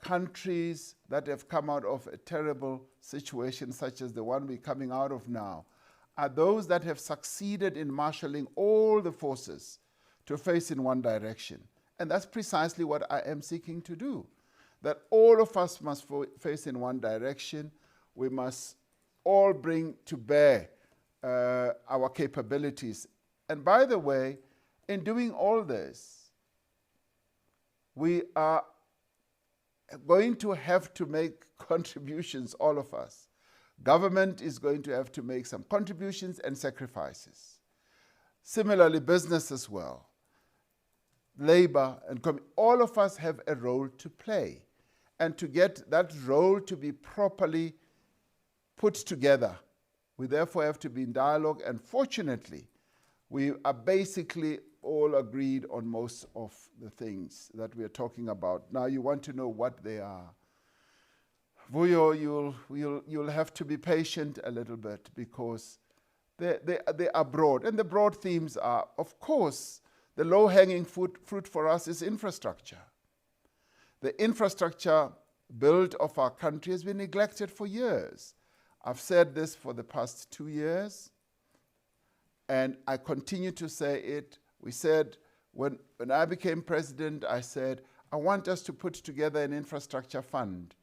countries that have come out of a terrible situation such as the one we're coming out of now, are those that have succeeded in marshalling all the forces to face in one direction. And that's precisely what I am seeking to do. That all of us must face in one direction. We must all bring to bear our capabilities. And by the way, in doing all this, we are going to have to make contributions, all of us. Government is going to have to make some contributions and sacrifices. Similarly, business as well. Labor and all of us have a role to play. And to get that role to be properly put together, we therefore have to be in dialogue. And fortunately, we are basically all agreed on most of the things that we are talking about. Now you want to know what they are. Vuyo, you'll have to be patient a little bit, because they are broad. And the broad themes are, of course, the low-hanging fruit for us is infrastructure. The infrastructure build of our country has been neglected for years. I've said this for the past 2 years, and I continue to say it. We said, when I became president, I said, I want us to put together an infrastructure fund.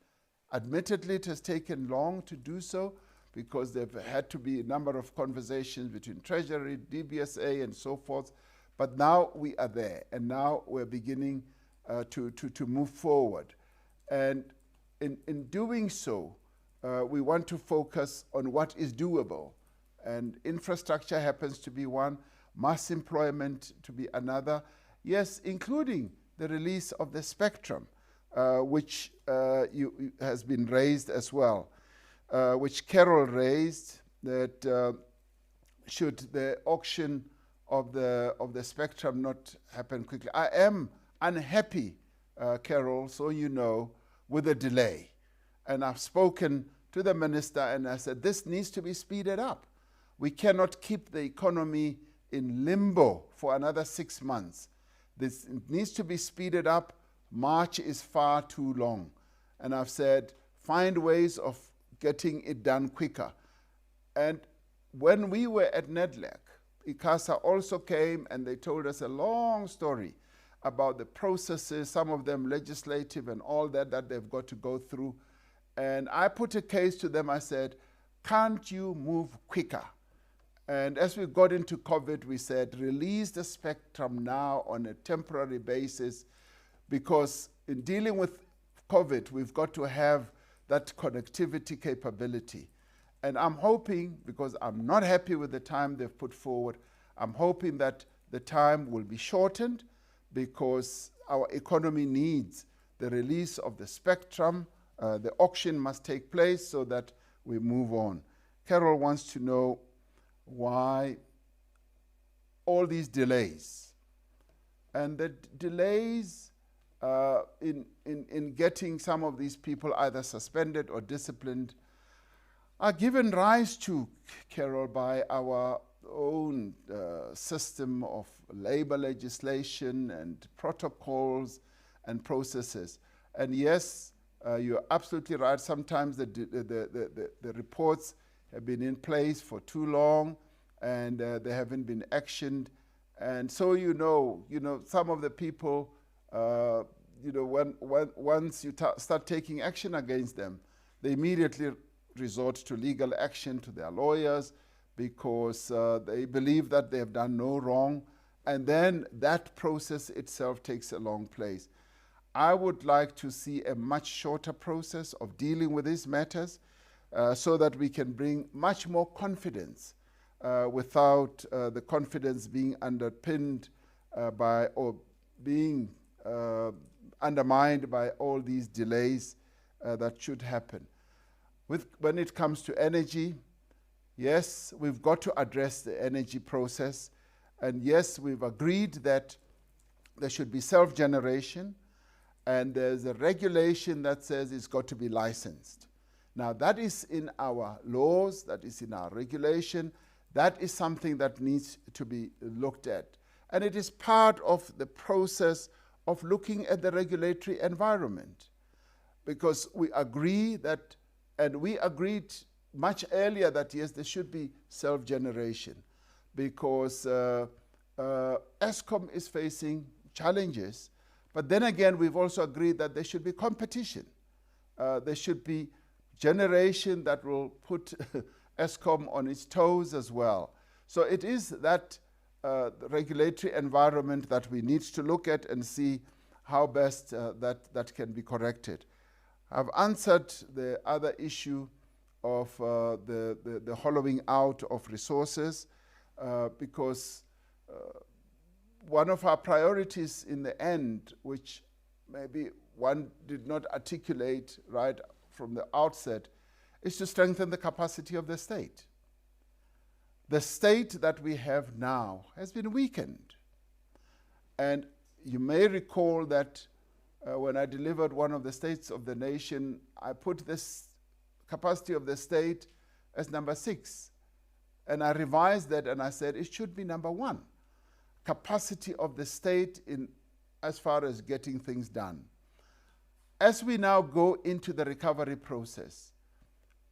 Admittedly, it has taken long to do so, because there have had to be a number of conversations between Treasury, DBSA, and so forth. But now we are there, and now we're beginning to move forward. And in doing so, we want to focus on what is doable. And infrastructure happens to be one, mass employment to be another. Yes, including the release of the spectrum. which has been raised as well, which Carol raised, that should the auction of the spectrum not happen quickly. I am unhappy, Carol, so you know, with the delay. And I've spoken to the minister and I said, this needs to be speeded up. We cannot keep the economy in limbo for another 6 months. This needs to be speeded up. March is far too long. And I've said, find ways of getting it done quicker. And when we were at NEDLAC, ICASA also came and they told us a long story about the processes, some of them legislative and all that they've got to go through. And I put a case to them. I said, can't you move quicker? And as we got into COVID, we said, release the spectrum now on a temporary basis, because in dealing with COVID, we've got to have that connectivity capability. And I'm hoping, because I'm not happy with the time they've put forward, I'm hoping that the time will be shortened, because our economy needs the release of the spectrum. The auction must take place so that we move on. Carol wants to know why all these delays. And the delays in getting some of these people either suspended or disciplined are given rise to, Carol, by our own system of labor legislation and protocols and processes. And yes, you're absolutely right. Sometimes the reports have been in place for too long and they haven't been actioned. And so you know, some of the people, once you start taking action against them, they immediately resort to legal action to their lawyers, because they believe that they have done no wrong, and then that process itself takes a long place. I would like to see a much shorter process of dealing with these matters, so that we can bring much more confidence without the confidence being underpinned by or being undermined by all these delays that should happen. When it comes to energy, yes, we've got to address the energy process. And yes, we've agreed that there should be self-generation, and there's a regulation that says it's got to be licensed. Now, that is in our laws, that is in our regulation. That is something that needs to be looked at. And it is part of the process of looking at the regulatory environment, because we agree that, and we agreed much earlier that, yes, there should be self-generation, because Eskom is facing challenges. But then again, we've also agreed that there should be competition. There should be generation that will put Eskom on its toes as well. So it is that regulatory environment that we need to look at and see how best that can be corrected. I've answered the other issue of the hollowing out of resources, because one of our priorities in the end, which maybe one did not articulate right from the outset, is to strengthen the capacity of the state. The state that we have now has been weakened. And you may recall that when I delivered one of the states of the nation, I put this capacity of the state as number 6. And I revised that and I said it should be number 1. Capacity of the state in as far as getting things done. As we now go into the recovery process,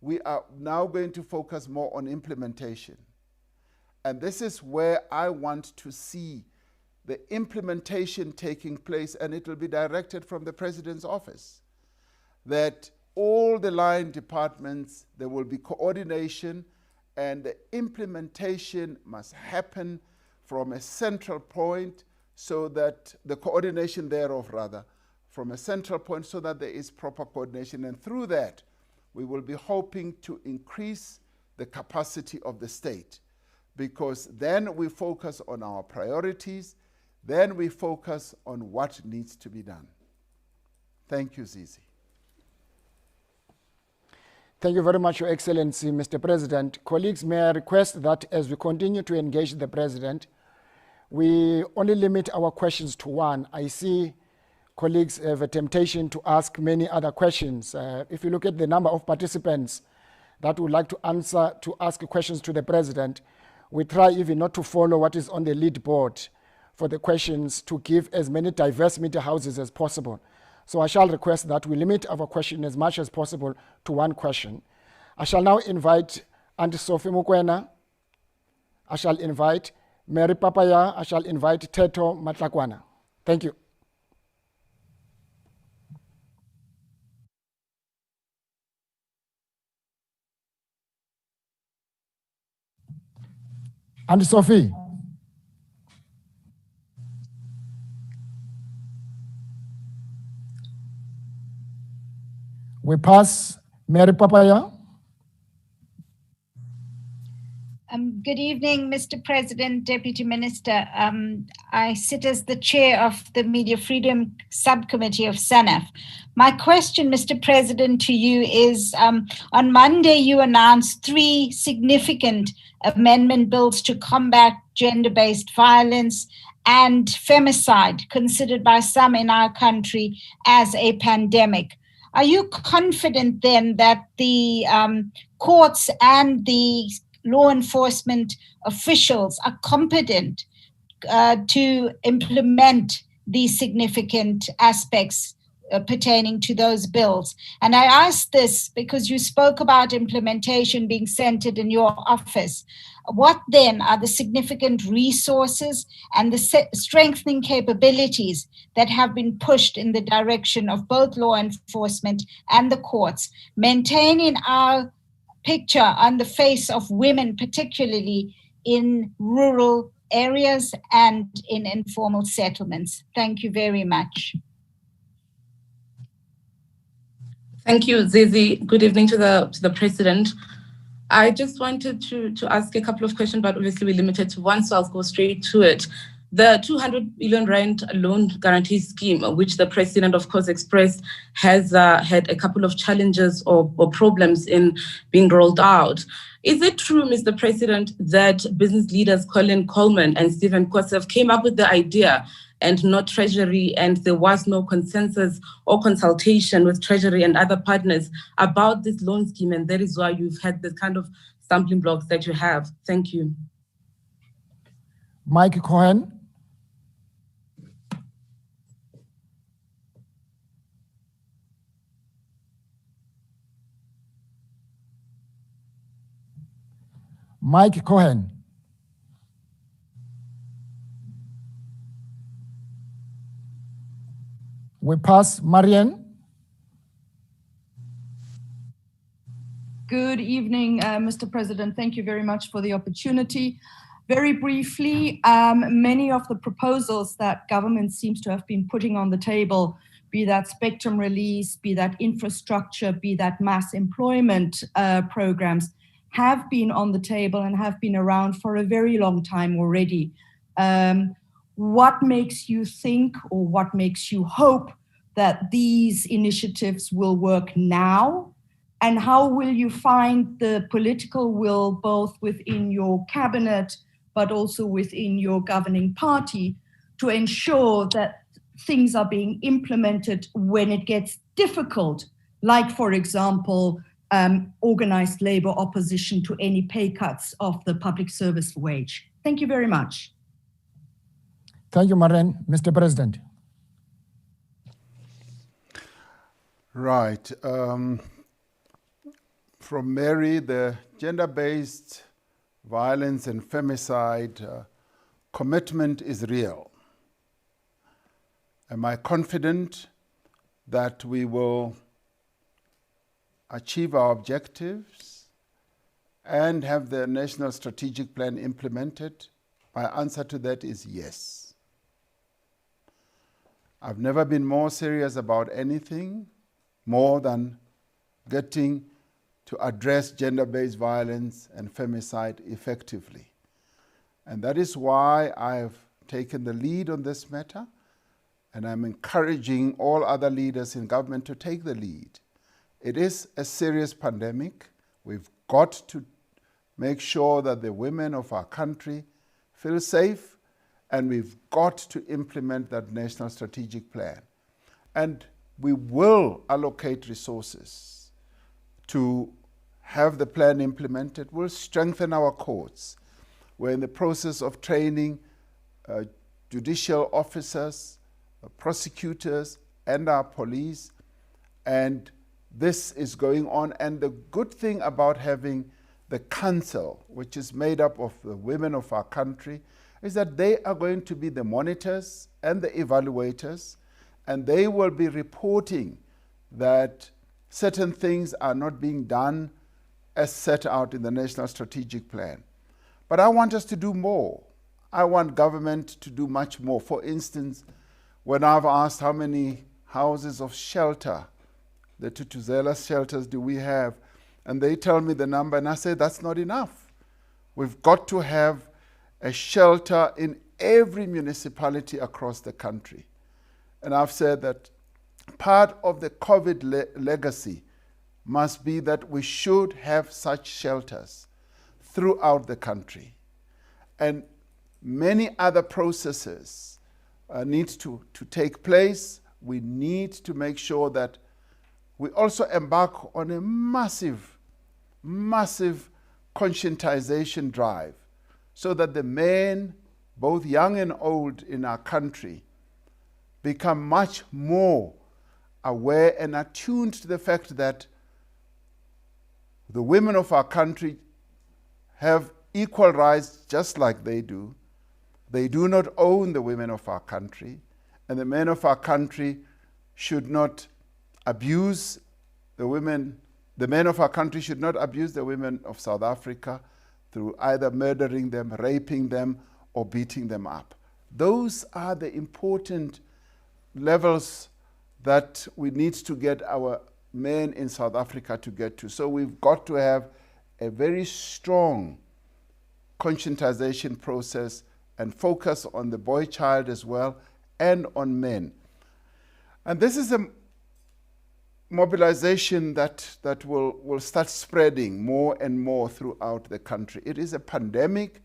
we are now going to focus more on implementation. And this is where I want to see the implementation taking place, and it will be directed from the President's office. That all the line departments, there will be coordination, and the implementation must happen from a central point, so that the coordination thereof, rather, from a central point, so that there is proper coordination. And through that, we will be hoping to increase the capacity of the state, because then we focus on our priorities, then we focus on what needs to be done. Thank you, Zizi. Thank you very much, Your Excellency, Mr. President. Colleagues, may I request that as we continue to engage the President, we only limit our questions to one. I see colleagues have a temptation to ask many other questions. If you look at the number of participants that would like to ask questions to the President, we try even not to follow what is on the lead board for the questions to give as many diverse media houses as possible. So I shall request that we limit our question as much as possible to one question. I shall now invite Auntie Sophie Mukwena. I shall invite Mary Papaya. I shall invite Teto Matlakwana. Thank you. Auntie Sophie. We pass Mary Papaya. Good evening, Mr. President, Deputy Minister. I sit as the chair of the Media Freedom Subcommittee of SANEF. My question, Mr. President, to you is, on Monday you announced 3 significant amendment bills to combat gender-based violence and femicide, considered by some in our country as a pandemic. Are you confident then that the courts and the law enforcement officials are competent to implement these significant aspects pertaining to those bills? And I ask this because you spoke about implementation being centered in your office. What then are the significant resources and the strengthening capabilities that have been pushed in the direction of both law enforcement and the courts, maintaining our picture on the face of women, particularly in rural areas and in informal settlements? Thank you very much. Thank you, Zizi. Good evening to the President. I just wanted to ask a couple of questions, but obviously we're limited to one, so I'll go straight to it. The 200 billion rand loan guarantee scheme, which the President, of course, expressed, has had a couple of challenges or problems in being rolled out. Is it true, Mr. President, that business leaders Colin Coleman and Stephen Kosef came up with the idea and not Treasury, and there was no consensus or consultation with Treasury and other partners about this loan scheme, and that is why you've had the kind of stumbling blocks that you have? Thank you. Mike Cohen. Mike Cohen. We pass Marianne. Good evening, Mr. President. Thank you very much for the opportunity. Very briefly, many of the proposals that government seems to have been putting on the table, be that spectrum release, be that infrastructure, be that mass employment programs, have been on the table and have been around for a very long time already. What makes you think, or what makes you hope, that these initiatives will work now? And how will you find the political will, both within your cabinet, but also within your governing party, to ensure that things are being implemented when it gets difficult, like, for example, organized labor opposition to any pay cuts of the public service wage? Thank you very much. Thank you, Marianne. Mr. President. Right. From Mary, the gender-based violence and femicide commitment is real. Am I confident that we will achieve our objectives and have the National Strategic Plan implemented? My answer to that is yes. I've never been more serious about anything more than getting to address gender-based violence and femicide effectively. And that is why I've taken the lead on this matter. and I'm encouraging all other leaders in government to take the lead. It is a serious pandemic. We've got to make sure that the women of our country feel safe, and we've got to implement that national strategic plan. And we will allocate resources to have the plan implemented. We'll strengthen our courts. We're in the process of training judicial officers, prosecutors, and our police, and this is going on. And the good thing about having the council, which is made up of the women of our country, is that they are going to be the monitors and the evaluators, and they will be reporting that certain things are not being done as set out in the National Strategic Plan. But I want us to do more. I want government to do much more. For instance, when I've asked how many houses of shelter, the Tutuzela shelters, do we have, and they tell me the number, and I say that's not enough. We've got to have a shelter in every municipality across the country. And I've said that part of the COVID legacy must be that we should have such shelters throughout the country. And many other processes need to take place. We need to make sure that we also embark on a massive conscientization drive so that the men, both young and old in our country, become much more aware and attuned to the fact that the women of our country have equal rights just like they do. They do not own the women of our country, and the men of our country should not abuse the women. The men of our country should not abuse the women of South Africa through either murdering them, raping them, or beating them up. Those are the important levels that we need to get our men in South Africa to get to. So we've got to have a very strong conscientization process and focus on the boy child as well and on men. And this is a mobilization that will start spreading more and more throughout the country. It is a pandemic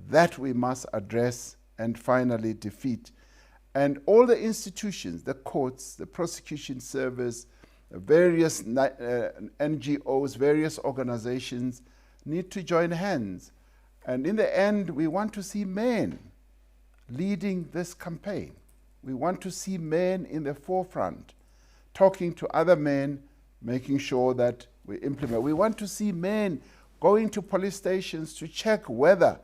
that we must address and finally defeat. And all the institutions, the courts, the prosecution service, various NGOs, various organizations need to join hands. And in the end, we want to see men leading this campaign. We want to see men in the forefront, talking to other men, making sure that we implement. We want to see men going to police stations to check whether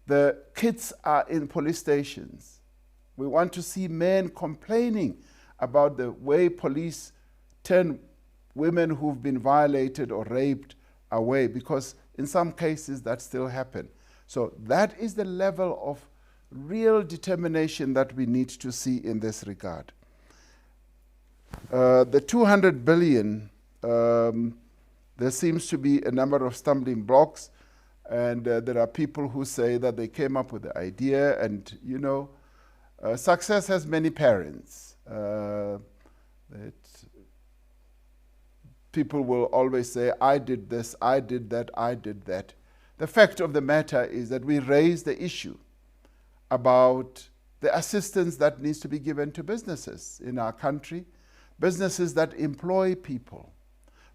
the kids are in police stations. We want to see men complaining about the way police turn women who've been violated or raped away, because in some cases that still happen. So that is the level of real determination that we need to see in this regard. The 200 billion, there seems to be a number of stumbling blocks, and there are people who say that they came up with the idea, and you know, success has many parents. People will always say, I did this, I did that, I did that. The fact of the matter is that we raised the issue about the assistance that needs to be given to businesses in our country, businesses that employ people,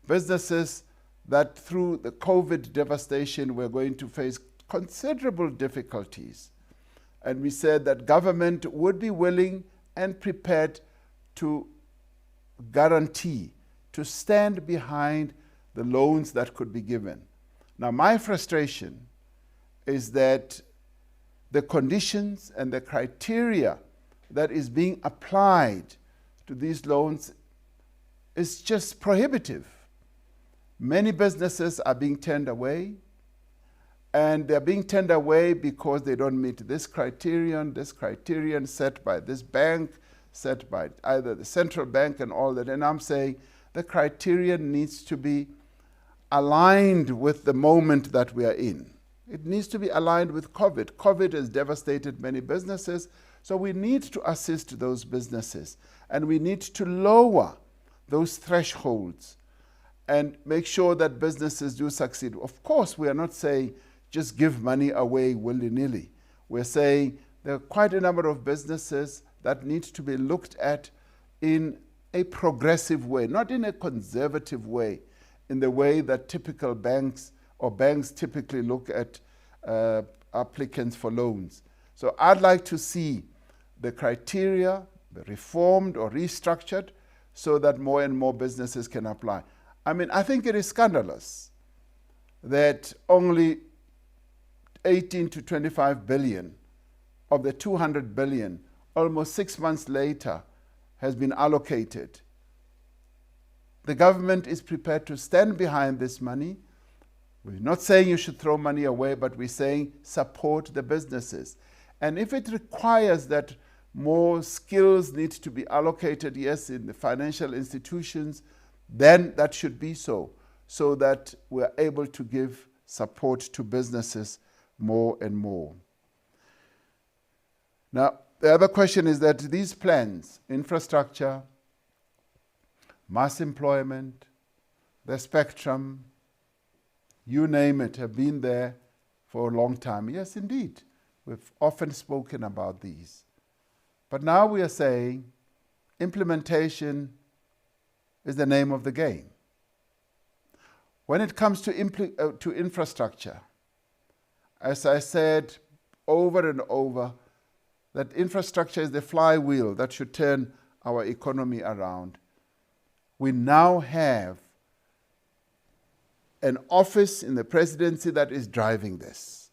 businesses that through the COVID devastation we're going to face considerable difficulties. And we said that government would be willing and prepared to guarantee, to stand behind the loans that could be given. Now, my frustration is that the conditions and the criteria that is being applied to these loans is just prohibitive. Many businesses are being turned away, and they're being turned away because they don't meet this criterion set by this bank, set by either the central bank and all that. And I'm saying the criterion needs to be aligned with the moment that we are in. It needs to be aligned with COVID. COVID has devastated many businesses, So we need to assist those businesses, and we need to lower those thresholds and make sure that businesses do succeed. Of course, we are not saying just give money away willy-nilly. We're saying there are quite a number of businesses that need to be looked at in a progressive way, not in a conservative way, in the way that typical banks or banks typically look at applicants for loans. So I'd like to see the criteria reformed or restructured so that more and more businesses can apply. I mean, I think it is scandalous that only 18 to 25 billion of the 200 billion, almost 6 months later, has been allocated. The government is prepared to stand behind this money. We're not saying you should throw money away, but we're saying support the businesses. And if it requires that more skills need to be allocated, yes, in the financial institutions, then that should be so that we're able to give support to businesses more and more. Now, the other question is that these plans, infrastructure, mass employment, the spectrum, you name it, have been there for a long time. Yes, indeed. We've often spoken about these. But now we are saying implementation is the name of the game. When it comes to infrastructure, as I said over and over, that infrastructure is the flywheel that should turn our economy around. We now have an office in the presidency that is driving this,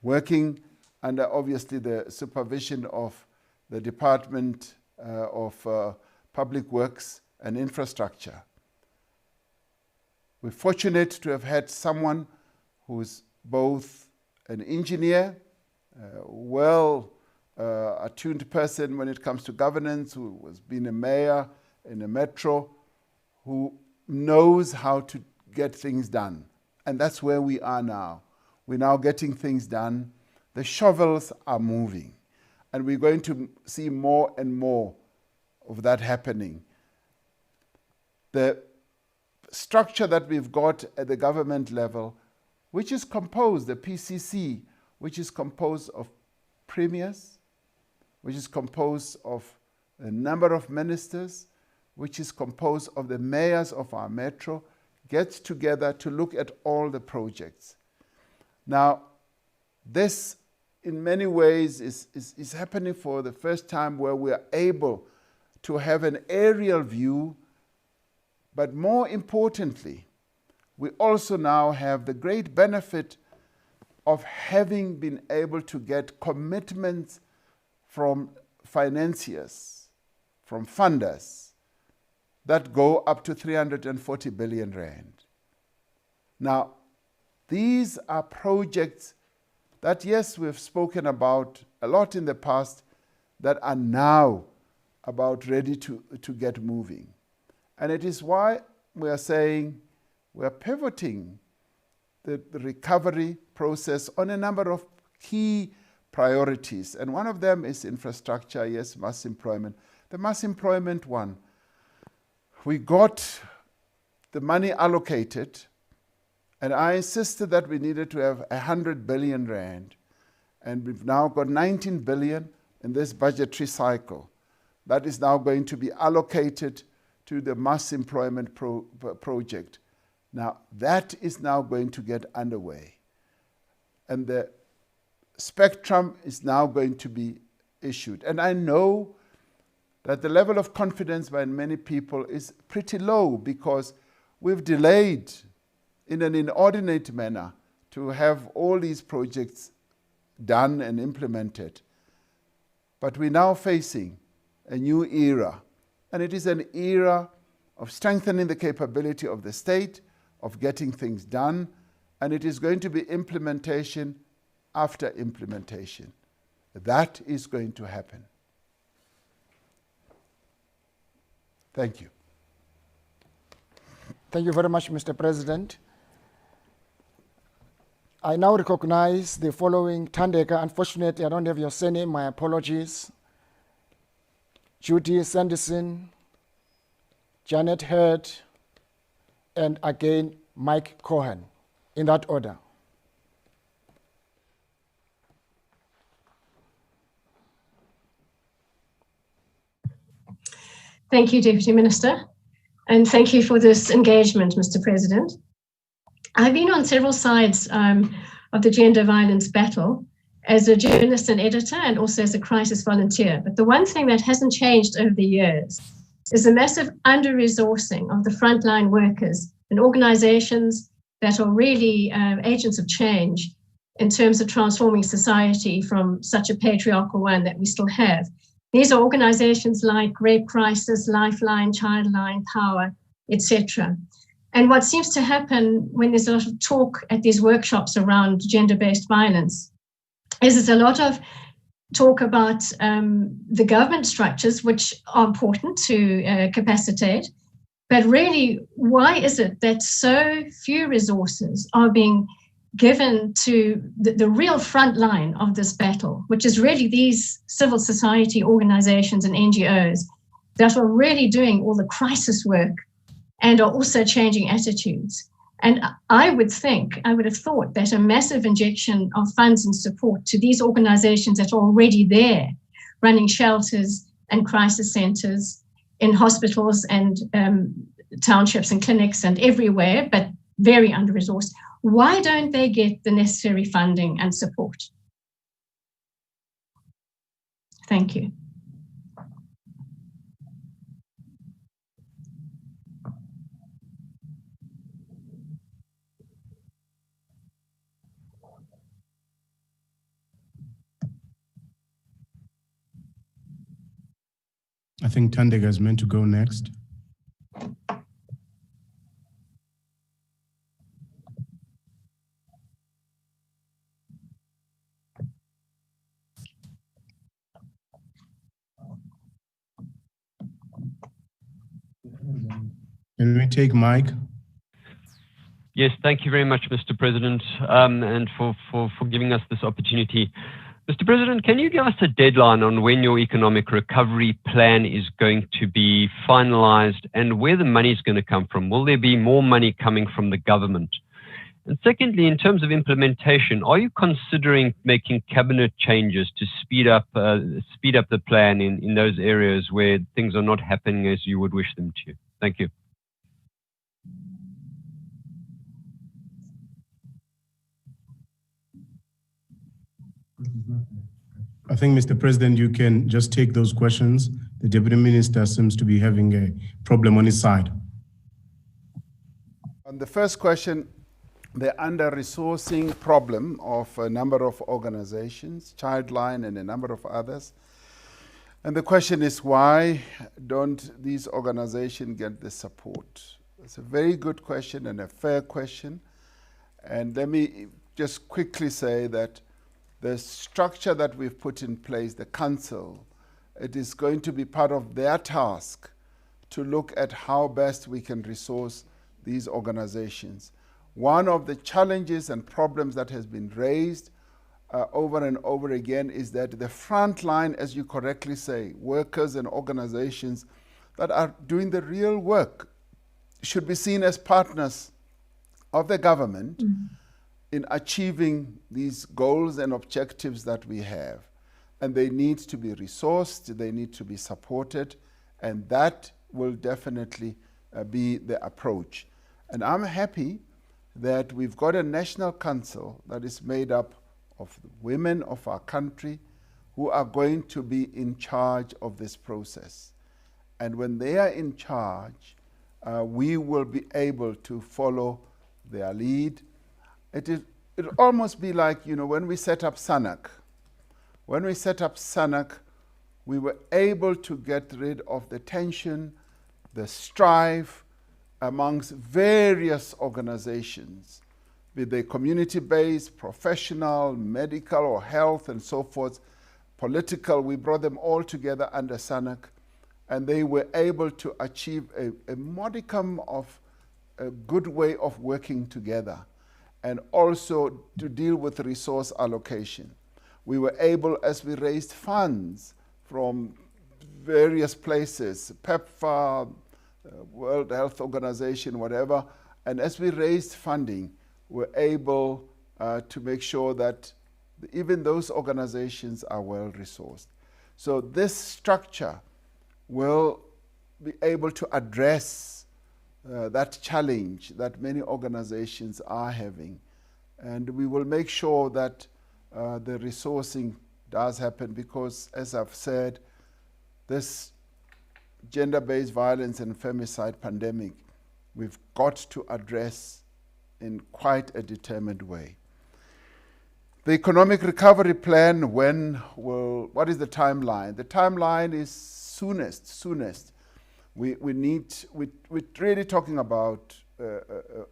working under obviously the supervision of the Department of Public Works and Infrastructure. We're fortunate to have had someone who's both an engineer, attuned person when it comes to governance, who has been a mayor in a metro, who knows how to get things done. And that's where we are now. We're now getting things done. The shovels are moving. And we're going to see more and more of that happening. The structure that we've got at the government level, which is composed, the PCC, which is composed of premiers, which is composed of a number of ministers, which is composed of the mayors of our metro, gets together to look at all the projects. Now, this in many ways is happening for the first time, where we are able to have an aerial view, but more importantly, we also now have the great benefit of having been able to get commitments from financiers, from funders, that go up to 340 billion rand. Now, these are projects that, yes, we've spoken about a lot in the past, that are now about ready to get moving. And it is why we are saying we are pivoting the recovery process on a number of key priorities. And one of them is infrastructure, yes, mass employment. The mass employment one, we got the money allocated, and I insisted that we needed to have 100 billion rand. And we've now got 19 billion in this budgetary cycle. That is now going to be allocated to the mass employment project. Now, that is now going to get underway. And the spectrum is now going to be issued. And I know that the level of confidence by many people is pretty low, because we've delayed in an inordinate manner to have all these projects done and implemented. But we're now facing a new era, and it is an era of strengthening the capability of the state, of getting things done, and it is going to be implementation after implementation. That is going to happen. Thank you. Thank you very much, Mr. President. I now recognize the following Thandeka. Unfortunately, I don't have your surname. My apologies. Judy Sanderson, Janet Hurd, and again, Mike Cohen, in that order. Thank you, Deputy Minister, and thank you for this engagement, Mr. President. I've been on several sides of the gender violence battle as a journalist and editor and also as a crisis volunteer. But the one thing that hasn't changed over the years is the massive under-resourcing of the frontline workers and organizations that are really agents of change in terms of transforming society from such a patriarchal one that we still have. These are organizations like Rape Crisis, Lifeline, Childline, Power, etc. And what seems to happen when there's a lot of talk at these workshops around gender-based violence is there's a lot of talk about the government structures, which are important to capacitate. But really, why is it that so few resources are being given to the real front line of this battle, which is really these civil society organizations and NGOs that are really doing all the crisis work and are also changing attitudes? And I would have thought that a massive injection of funds and support to these organizations that are already there, running shelters and crisis centers in hospitals and townships and clinics and everywhere, but very under-resourced. Why don't they get the necessary funding and support? Thank you. I think Tandega is meant to go next. Can we take Mike? Yes, thank you very much, Mr. President, and for giving us this opportunity. Mr. President, can you give us a deadline on when your economic recovery plan is going to be finalized and where the money is going to come from? Will there be more money coming from the government? And secondly, in terms of implementation, are you considering making cabinet changes to speed up the plan in those areas where things are not happening as you would wish them to? Thank you. I think, Mr. President, you can just take those questions. The Deputy Minister seems to be having a problem on his side. On the first question, the under-resourcing problem of a number of organizations, Childline and a number of others. And the question is, why don't these organizations get the support? It's a very good question and a fair question. And let me just quickly say that the structure that we've put in place, the council, it is going to be part of their task to look at how best we can resource these organizations. One of the challenges and problems that has been raised over and over again is that the front line, as you correctly say, workers and organizations that are doing the real work should be seen as partners of the government in achieving these goals and objectives that we have. And they need to be resourced, they need to be supported, and that will definitely be the approach. And I'm happy that we've got a national council that is made up of the women of our country who are going to be in charge of this process. And when they are in charge, we will be able to follow their lead. It'll almost be like, when we set up SANEF. When we set up SANEF, we were able to get rid of the tension, the strife amongst various organizations, be they community-based, professional, medical or health and so forth, political. We brought them all together under SANEF, and they were able to achieve a modicum of a good way of working together, and also to deal with resource allocation. We were able, as we raised funds from various places, PEPFAR, World Health Organization, whatever. And as we raised funding, we're able to make sure that even those organizations are well resourced. So this structure will be able to address that challenge that many organizations are having. And we will make sure that the resourcing does happen because, as I've said, this gender-based violence and femicide pandemic, we've got to address in quite a determined way. The economic recovery plan, what is the timeline? The timeline is soonest. We're really talking about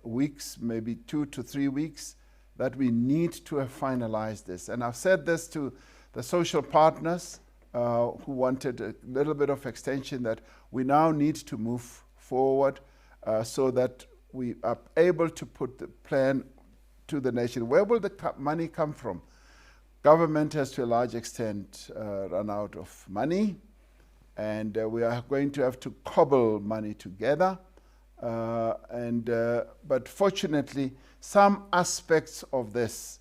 weeks, maybe 2 to 3 weeks, that we need to have finalized this. And I've said this to the social partners who wanted a little bit of extension, that we now need to move forward so that we are able to put the plan to the nation. Where will the money come from? Government has to a large extent run out of money, and we are going to have to cobble money together. But fortunately, some aspects of this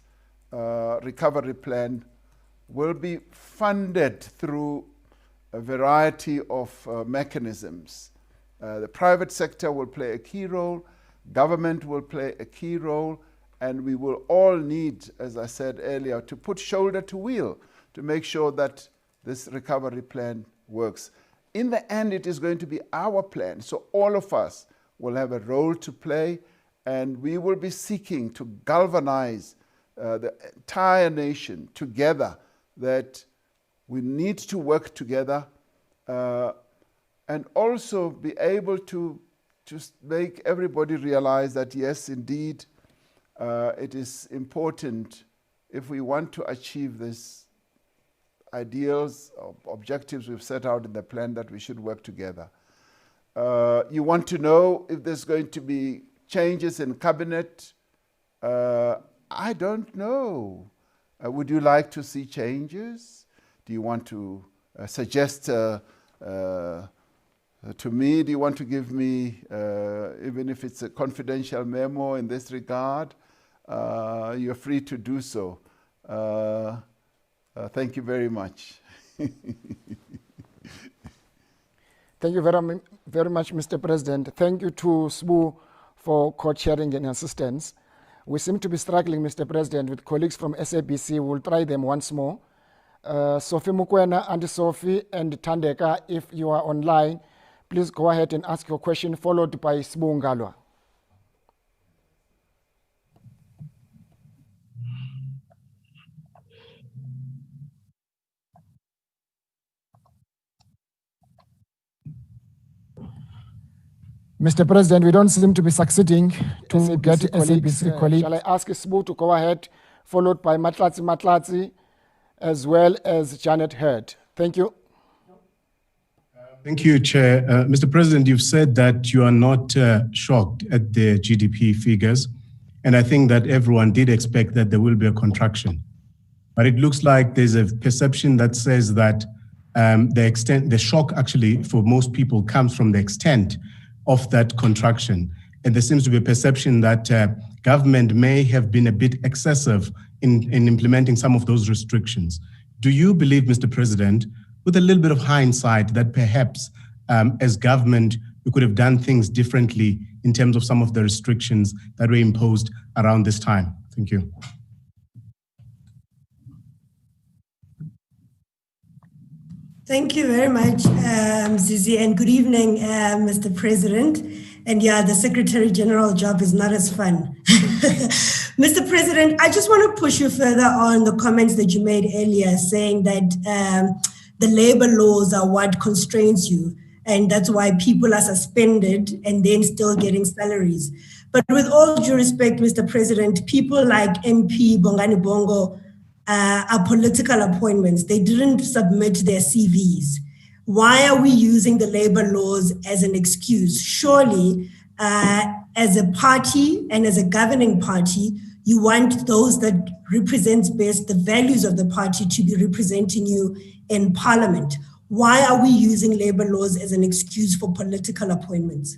recovery plan will be funded through a variety of mechanisms. The private sector will play a key role, government will play a key role, and we will all need, as I said earlier, to put shoulder to wheel to make sure that this recovery plan works. In the end, it is going to be our plan, so all of us will have a role to play, and we will be seeking to galvanize the entire nation together, that we need to work together and also be able to just make everybody realize that, yes, indeed, it is important if we want to achieve these ideals, objectives we've set out in the plan, that we should work together. You want to know if there's going to be changes in cabinet? I don't know. Would you like to see changes? Do you want to suggest to me? Do you want to give me, even if it's a confidential memo in this regard? You're free to do so. Thank you very much. Thank you very much, Mr. President. Thank you to SBU for co-chairing and assistance. We seem to be struggling, Mr. President, with colleagues from SABC. We'll try them once more. Sophie Mukwena, Andy Sophie, and Tandeka, if you are online, please go ahead and ask your question, followed by SBU Ngalwa. Mr. President, we don't seem to be succeeding to get SABC colleagues. Shall I ask SBU to go ahead, followed by Matlatsi, as well as Janet Heard? Thank you. Thank you, Chair. Mr. President, you've said that you are not shocked at the GDP figures, and I think that everyone did expect that there will be a contraction. But it looks like there's a perception that says that the shock actually for most people comes from the extent of that contraction. And there seems to be a perception that government may have been a bit excessive in implementing some of those restrictions. Do you believe, Mr. President, with a little bit of hindsight, that perhaps as government, we could have done things differently in terms of some of the restrictions that were imposed around this time? Thank you. Thank you very much, Zizi, and good evening, Mr. President. And yeah, the Secretary General job is not as fun. Mr. President, I just want to push you further on the comments that you made earlier, saying that the labor laws are what constrains you, and that's why people are suspended and then still getting salaries. But with all due respect, Mr. President, people like MP Bongani Bongo are political appointments. They didn't submit their CVs. Why are we using the labor laws as an excuse? Surely, as a party and as a governing party, you want those that represent best the values of the party to be representing you in Parliament. Why are we using labor laws as an excuse for political appointments?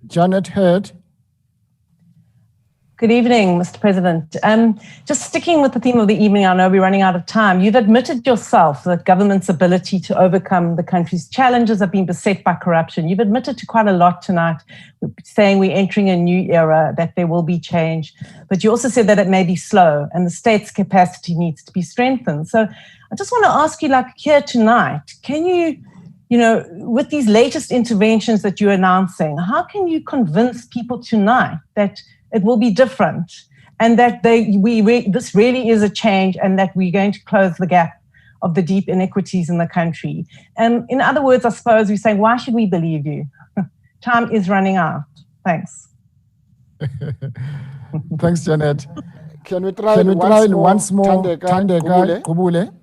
Janet Heard. Good evening, Mr. President. Just sticking with the theme of the evening, I know we're running out of time. You've admitted yourself that government's ability to overcome the country's challenges have been beset by corruption. You've admitted to quite a lot tonight, saying we're entering a new era, that there will be change. But you also said that it may be slow and the state's capacity needs to be strengthened. So I just want to ask you, like here tonight, can you, with these latest interventions that you're announcing, how can you convince people tonight that it will be different and that this really is a change and that we're going to close the gap of the deep inequities in the country? And in other words, I suppose we're saying, why should we believe you? Time is running out. Thanks. Thanks, Janet. Can we try once more? Thandeka Gubule.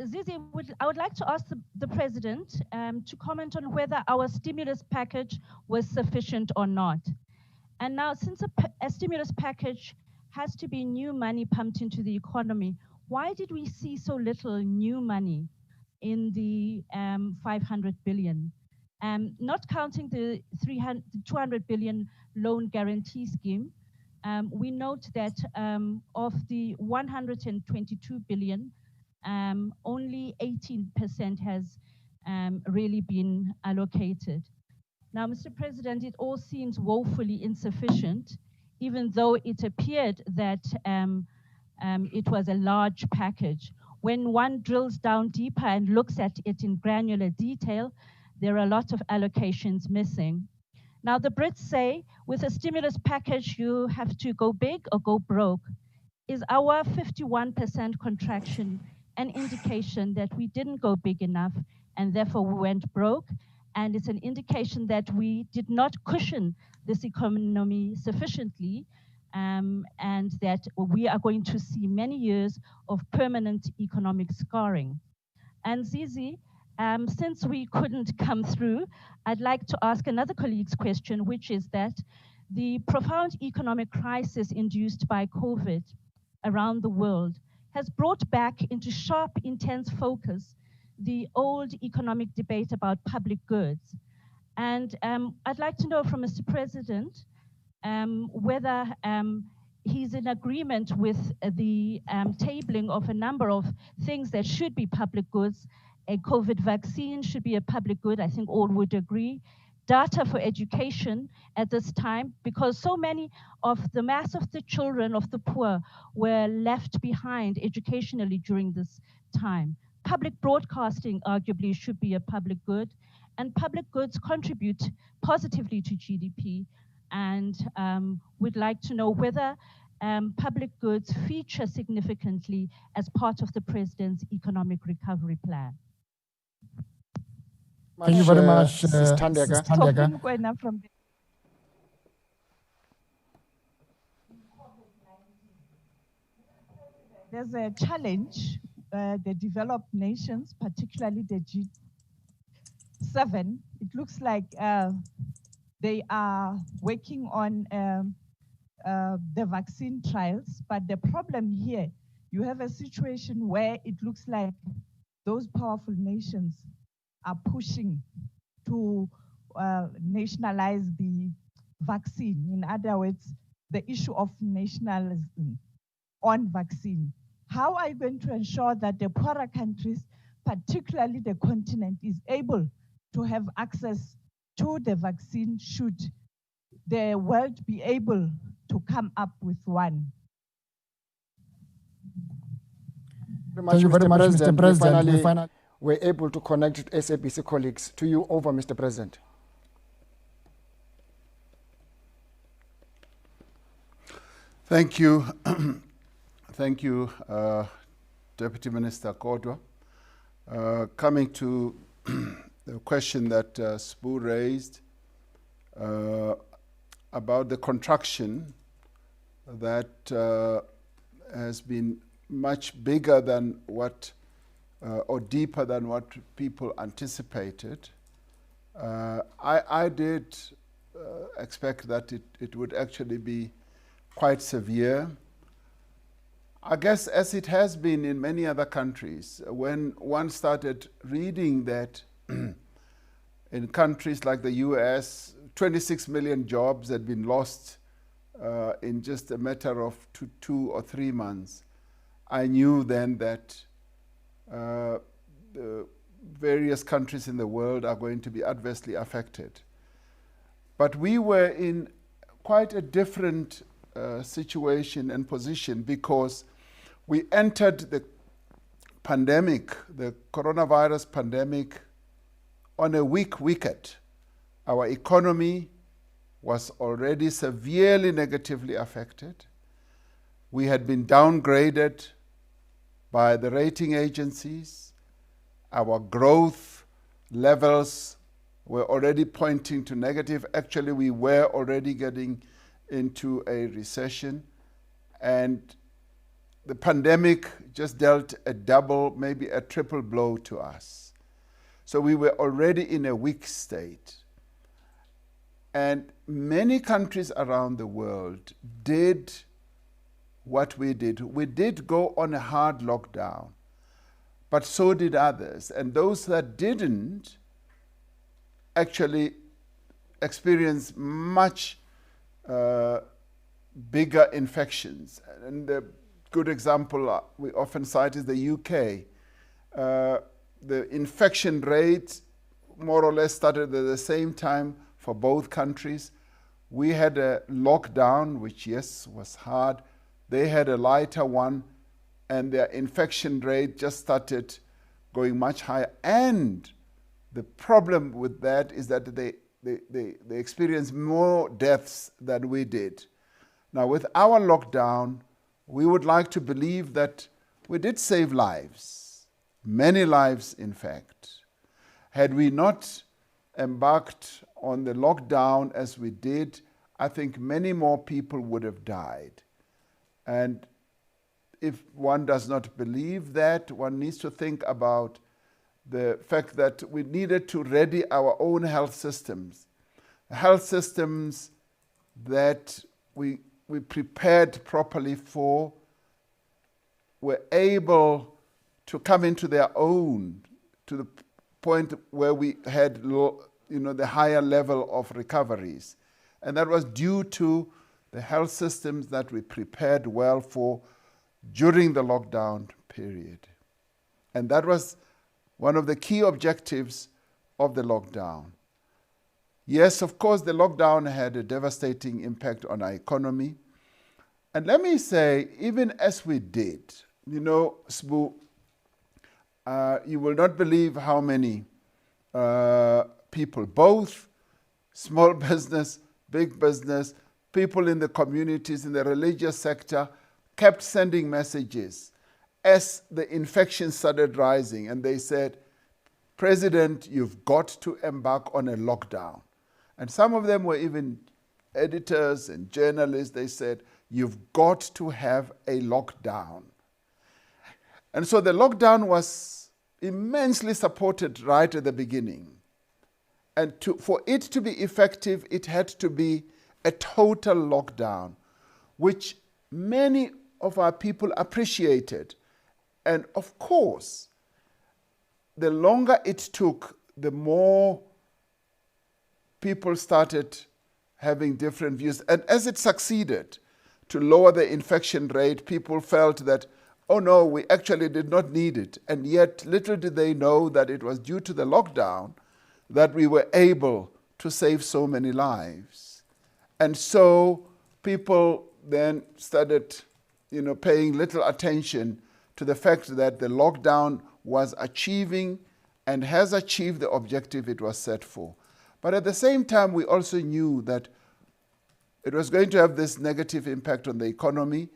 Zizi, I would like to ask the President to comment on whether our stimulus package was sufficient or not. And now, since a stimulus package has to be new money pumped into the economy, why did we see so little new money in the 500 billion? Not counting the 200 billion loan guarantee scheme, we note that of the 122 billion, only 18% has really been allocated. Now, Mr. President, it all seems woefully insufficient, even though it appeared that it was a large package. When one drills down deeper and looks at it in granular detail, there are a lot of allocations missing. Now, the Brits say with a stimulus package, you have to go big or go broke. Is our 51% contraction an indication that we didn't go big enough and therefore we went broke? And it's an indication that we did not cushion this economy sufficiently, and that we are going to see many years of permanent economic scarring. And Zizi, since we couldn't come through, I'd like to ask another colleague's question, which is that the profound economic crisis induced by COVID around the world has brought back into sharp, intense focus the old economic debate about public goods. And I'd like to know from Mr. President whether he's in agreement with the tabling of a number of things that should be public goods. A COVID vaccine should be a public good, I think all would agree. Data for education at this time, because so many of the mass of the children of the poor were left behind educationally during this time. Public broadcasting arguably should be a public good, and public goods contribute positively to GDP. And we'd like to know whether public goods feature significantly as part of the President's economic recovery plan. Thank you very much, Thandeka. There's a challenge, the developed nations, particularly the G7. It looks like they are working on the vaccine trials, but the problem here, you have a situation where it looks like those powerful nations are pushing to nationalize the vaccine. In other words, the issue of nationalism on vaccine. How are you going to ensure that the poorer countries, particularly the continent, is able to have access to the vaccine should the world be able to come up with one? Thank you very much, Mr. President. We're able to connect with SABC colleagues. To you, over, Mr. President. Thank you. Thank you, Deputy Minister Kodwa. Coming to the question that Sbu raised about the contraction that has been much bigger than what, or deeper than what people anticipated. I did expect that it would actually be quite severe. I guess as it has been in many other countries, when one started reading that in countries like the US, 26 million jobs had been lost in just a matter of two or 3 months, I knew then that the various countries in the world are going to be adversely affected. But we were in quite a different situation and position, because we entered the pandemic, the coronavirus pandemic, on a weak wicket. Our economy was already severely negatively affected. We had been downgraded by the rating agencies. Our growth levels were already pointing to negative. Actually, we were already getting into a recession, and the pandemic just dealt a double, maybe a triple blow to us. So we were already in a weak state. And many countries around the world did what we did. We did go on a hard lockdown, but so did others. And those that didn't actually experienced much bigger infections. And the good example we often cite is the UK. The infection rate more or less started at the same time for both countries. We had a lockdown, which, yes, was hard. They had a lighter one, and their infection rate just started going much higher. And the problem with that is that they experienced more deaths than we did. Now, with our lockdown, we would like to believe that we did save lives, many lives, in fact. Had we not embarked on the lockdown as we did, I think many more people would have died. And if one does not believe that, one needs to think about the fact that we needed to ready our own health systems that we prepared properly for, were able to come into their own to the point where we had the higher level of recoveries. And that was due to the health systems that we prepared well for during the lockdown period. And that was one of the key objectives of the lockdown. Yes, of course, the lockdown had a devastating impact on our economy. And let me say, even as we did, Sbu, you will not believe how many people, both small business, big business, people in the communities, in the religious sector, kept sending messages as the infections started rising. And they said, President, you've got to embark on a lockdown. And some of them were even editors and journalists. They said, you've got to have a lockdown. And so the lockdown was immensely supported right at the beginning. And for it to be effective, it had to be a total lockdown, which many of our people appreciated. And of course, the longer it took, the more people started having different views. And as it succeeded to lower the infection rate, people felt that, oh no, we actually did not need it. And yet, little did they know that it was due to the lockdown that we were able to save so many lives. And so people then started, paying little attention to the fact that the lockdown was achieving and has achieved the objective it was set for. But at the same time, we also knew that it was going to have this negative impact on the economy,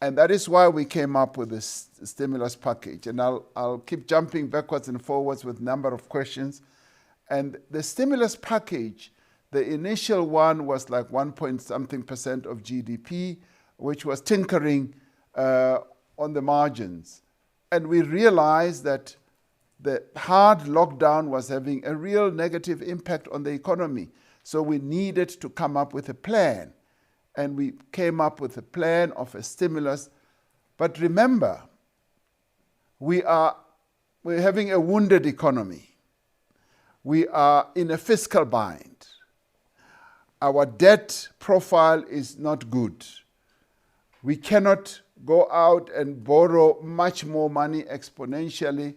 and that is why we came up with this stimulus package. And I'll keep jumping backwards and forwards with a number of questions. And the stimulus package, the initial one was like 1 point something% of GDP, which was tinkering on the margins. And we realized that the hard lockdown was having a real negative impact on the economy. So we needed to come up with a plan. And we came up with a plan of a stimulus. But remember, we're having a wounded economy. We are in a fiscal bind. Our debt profile is not good. We cannot go out and borrow much more money exponentially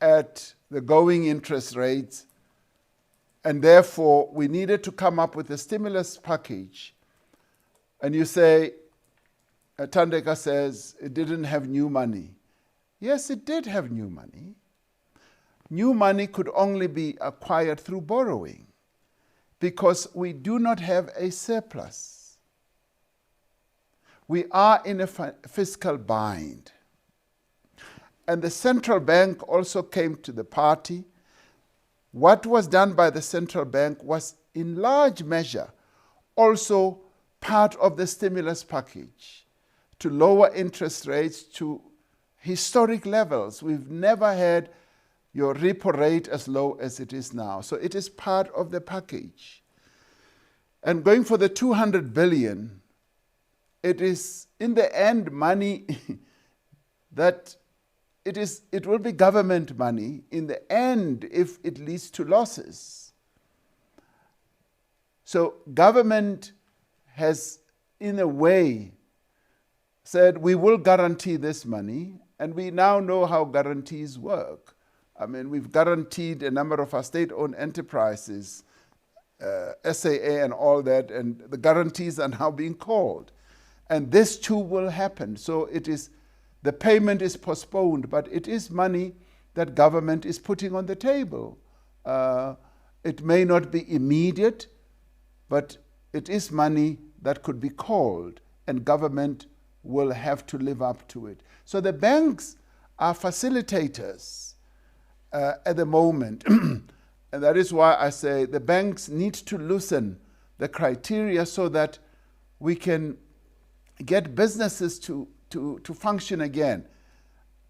at the going interest rates. And therefore, we needed to come up with a stimulus package. And you say, Thandeka says, it didn't have new money. Yes, it did have new money. New money could only be acquired through borrowing because we do not have a surplus. We are in a fiscal bind. And the central bank also came to the party. What was done by the central bank was in large measure also part of the stimulus package to lower interest rates to historic levels. We've never had your repo rate as low as it is now. So it is part of the package. And going for the 200 billion, it is in the end money that it will be government money in the end if it leads to losses. So government has, in a way, said we will guarantee this money, and we now know how guarantees work. I mean, we've guaranteed a number of our state-owned enterprises, SAA and all that, and the guarantees are now being called. And this too will happen. So it is, the payment is postponed, but it is money that government is putting on the table. It may not be immediate, but it is money that could be called, and government will have to live up to it. So the banks are facilitators at the moment. And that is why I say the banks need to loosen the criteria so that we can get businesses to function again.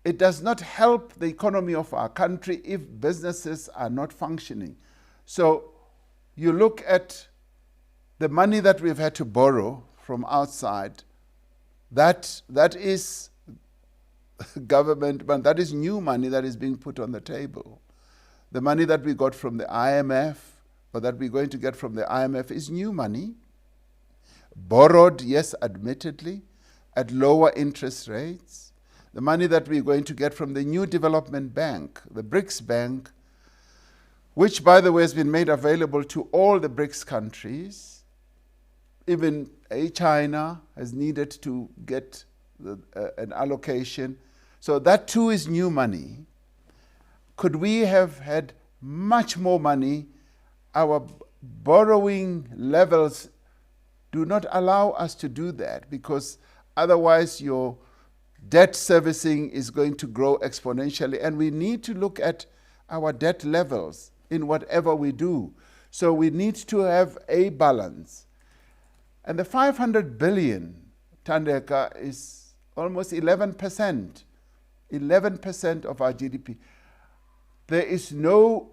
It does not help the economy of our country if businesses are not functioning. So you look at the money that we've had to borrow from outside, that is government, but that is new money that is being put on the table. The money that we got from the IMF, or that we're going to get from the IMF, is new money. Borrowed, yes, admittedly, at lower interest rates. The money that we're going to get from the new development bank, the BRICS Bank, which, by the way, has been made available to all the BRICS countries. Even China has needed to get an allocation. So that too is new money. Could we have had much more money? Our borrowing levels do not allow us to do that, because otherwise your debt servicing is going to grow exponentially, and we need to look at our debt levels in whatever we do. So we need to have a balance. And the 500 billion, Thandeka, is almost 11% of our GDP. There is no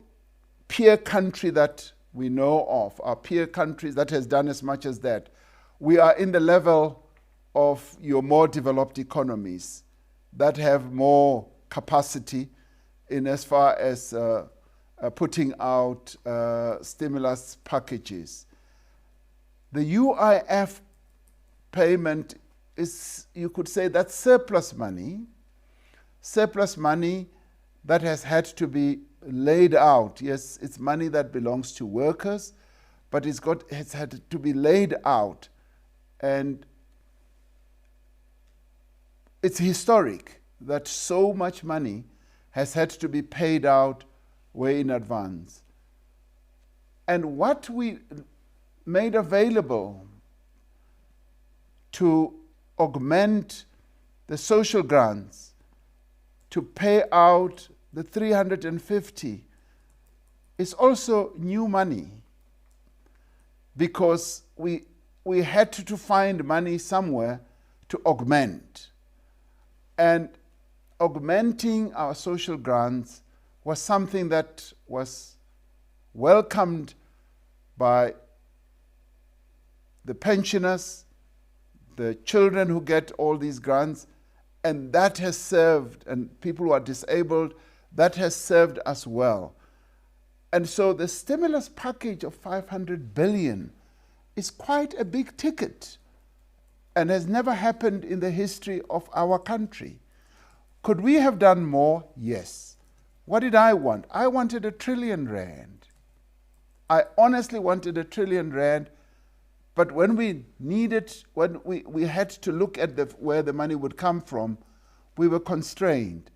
peer country that we know of, our peer countries that has done as much as that. We are in the level of your more developed economies that have more capacity in as far as putting out stimulus packages. The UIF payment is, you could say, that's surplus money that has had to be laid out. Yes, it's money that belongs to workers, but it's had to be laid out. And it's historic that so much money has had to be paid out way in advance. And what we made available to augment the social grants, to pay out the 350, is also new money, because we had to find money somewhere to augment. And augmenting our social grants was something that was welcomed by the pensioners, the children who get all these grants, and that has served, and people who are disabled, that has served us well. And so the stimulus package of 500 billion is quite a big ticket and has never happened in the history of our country. Could we have done more? Yes. What did I want? I wanted R1 trillion. I honestly wanted R1 trillion, but when we had to look at where the money would come from, we were constrained.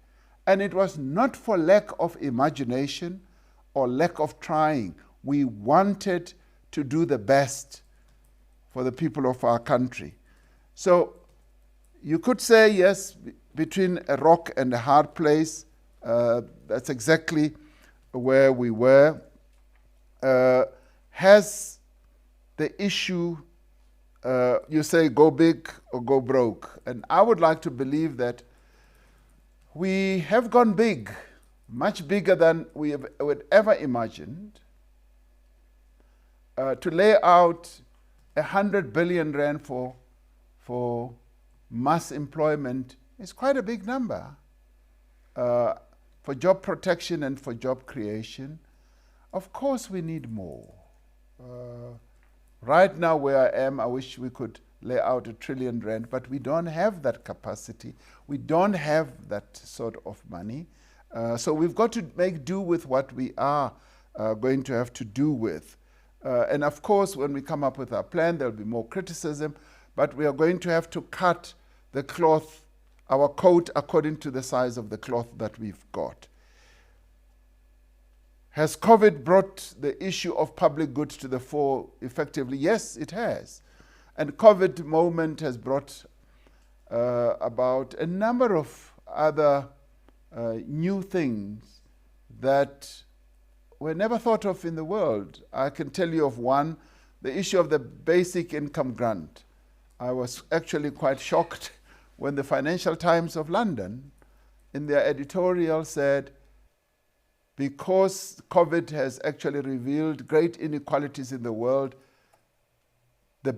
And it was not for lack of imagination or lack of trying. We wanted to do the best for the people of our country. So you could say, yes, between a rock and a hard place, that's exactly where we were. Has the issue, you say go big or go broke, and I would like to believe that we have gone big, much bigger than we would ever imagined. To lay out 100 billion rand for mass employment is quite a big number. For job protection and for job creation, of course we need more. Right now where I am, I wish we could lay out R1 trillion, but we don't have that capacity. We don't have that sort of money. So we've got to make do with what we are going to have to do with. And of course, when we come up with our plan, there'll be more criticism, but we are going to have to cut the cloth, our coat, according to the size of the cloth that we've got. Has COVID brought the issue of public goods to the fore effectively? Yes, it has. And COVID moment has brought about a number of other new things that were never thought of in the world. I can tell you of one, the issue of the basic income grant. I was actually quite shocked when the Financial Times of London, in their editorial, said, because COVID has actually revealed great inequalities in the world, the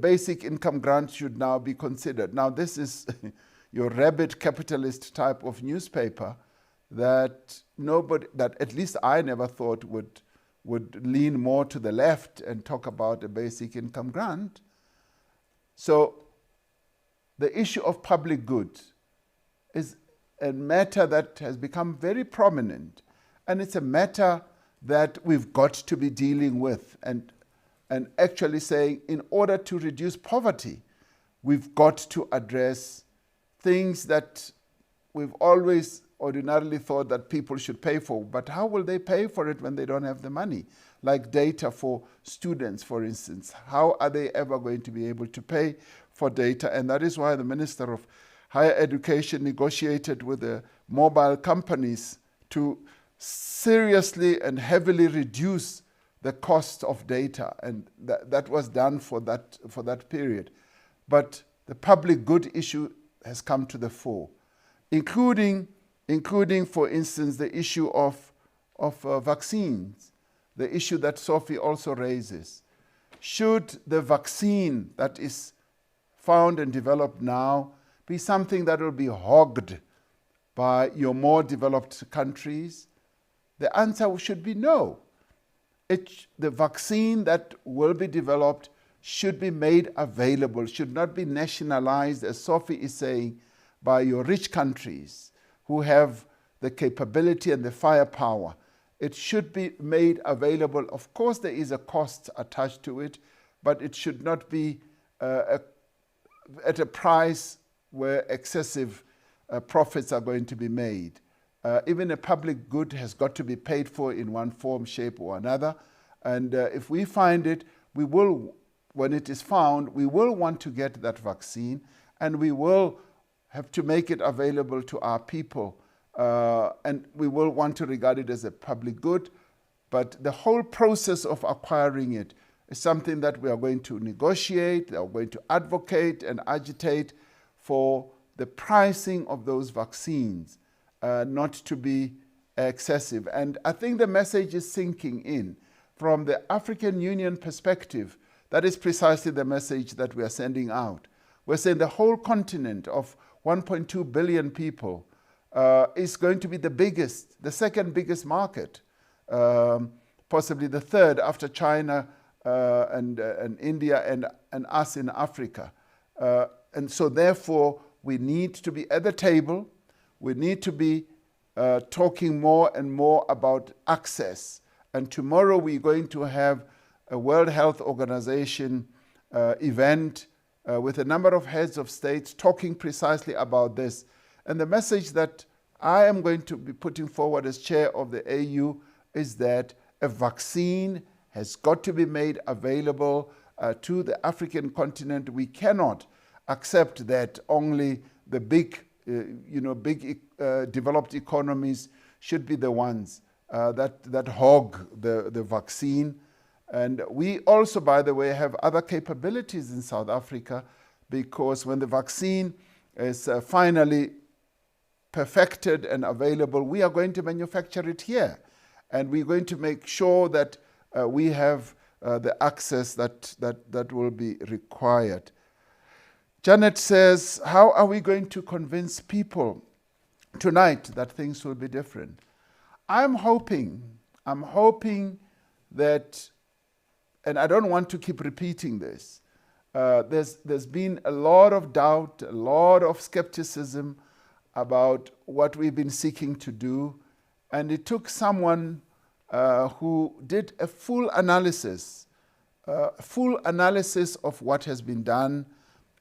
basic income grant should now be considered. Now, this is your rabid capitalist type of newspaper that at least I never thought would lean more to the left and talk about a basic income grant. So the issue of public goods is a matter that has become very prominent, and it's a matter that we've got to be dealing with and actually saying, in order to reduce poverty, we've got to address things that we've always ordinarily thought that people should pay for. But how will they pay for it when they don't have the money? Like data for students, for instance. How are they ever going to be able to pay for data? And that is why the Minister of Higher Education negotiated with the mobile companies to seriously and heavily reduce the cost of data, and that was done for that period. But the public good issue has come to the fore, including, for instance, the issue of vaccines, the issue that Sophie also raises. Should the vaccine that is found and developed now be something that will be hogged by your more developed countries? The answer should be no. The vaccine that will be developed should be made available, should not be nationalized, as Sophie is saying, by your rich countries who have the capability and the firepower. It should be made available. Of course, there is a cost attached to it, but it should not be at a price where excessive profits are going to be made. Even a public good has got to be paid for in one form, shape, or another. And if we find it, we will, when it is found, we will want to get that vaccine, and we will have to make it available to our people. And we will want to regard it as a public good. But the whole process of acquiring it is something that we are going to negotiate, we are going to advocate and agitate for the pricing of those vaccines not to be excessive. And I think the message is sinking in. From the African Union perspective, that is precisely the message that we are sending out. We're saying the whole continent of 1.2 billion people is going to be the second biggest market, possibly the third after China and India and us in Africa. And so therefore, we need to be at the table. We need to be talking more and more about access. And tomorrow we're going to have a World Health Organization event with a number of heads of states talking precisely about this. And the message that I am going to be putting forward as chair of the AU is that a vaccine has got to be made available to the African continent. We cannot accept that only the big developed economies should be the ones that hog the vaccine. And we also, by the way, have other capabilities in South Africa, because when the vaccine is finally perfected and available, we are going to manufacture it here. And we're going to make sure that we have the access that will be required. Janet says, how are we going to convince people tonight that things will be different? I'm hoping that, and I don't want to keep repeating this, there's been a lot of doubt, a lot of skepticism about what we've been seeking to do. And it took someone who did a full analysis of what has been done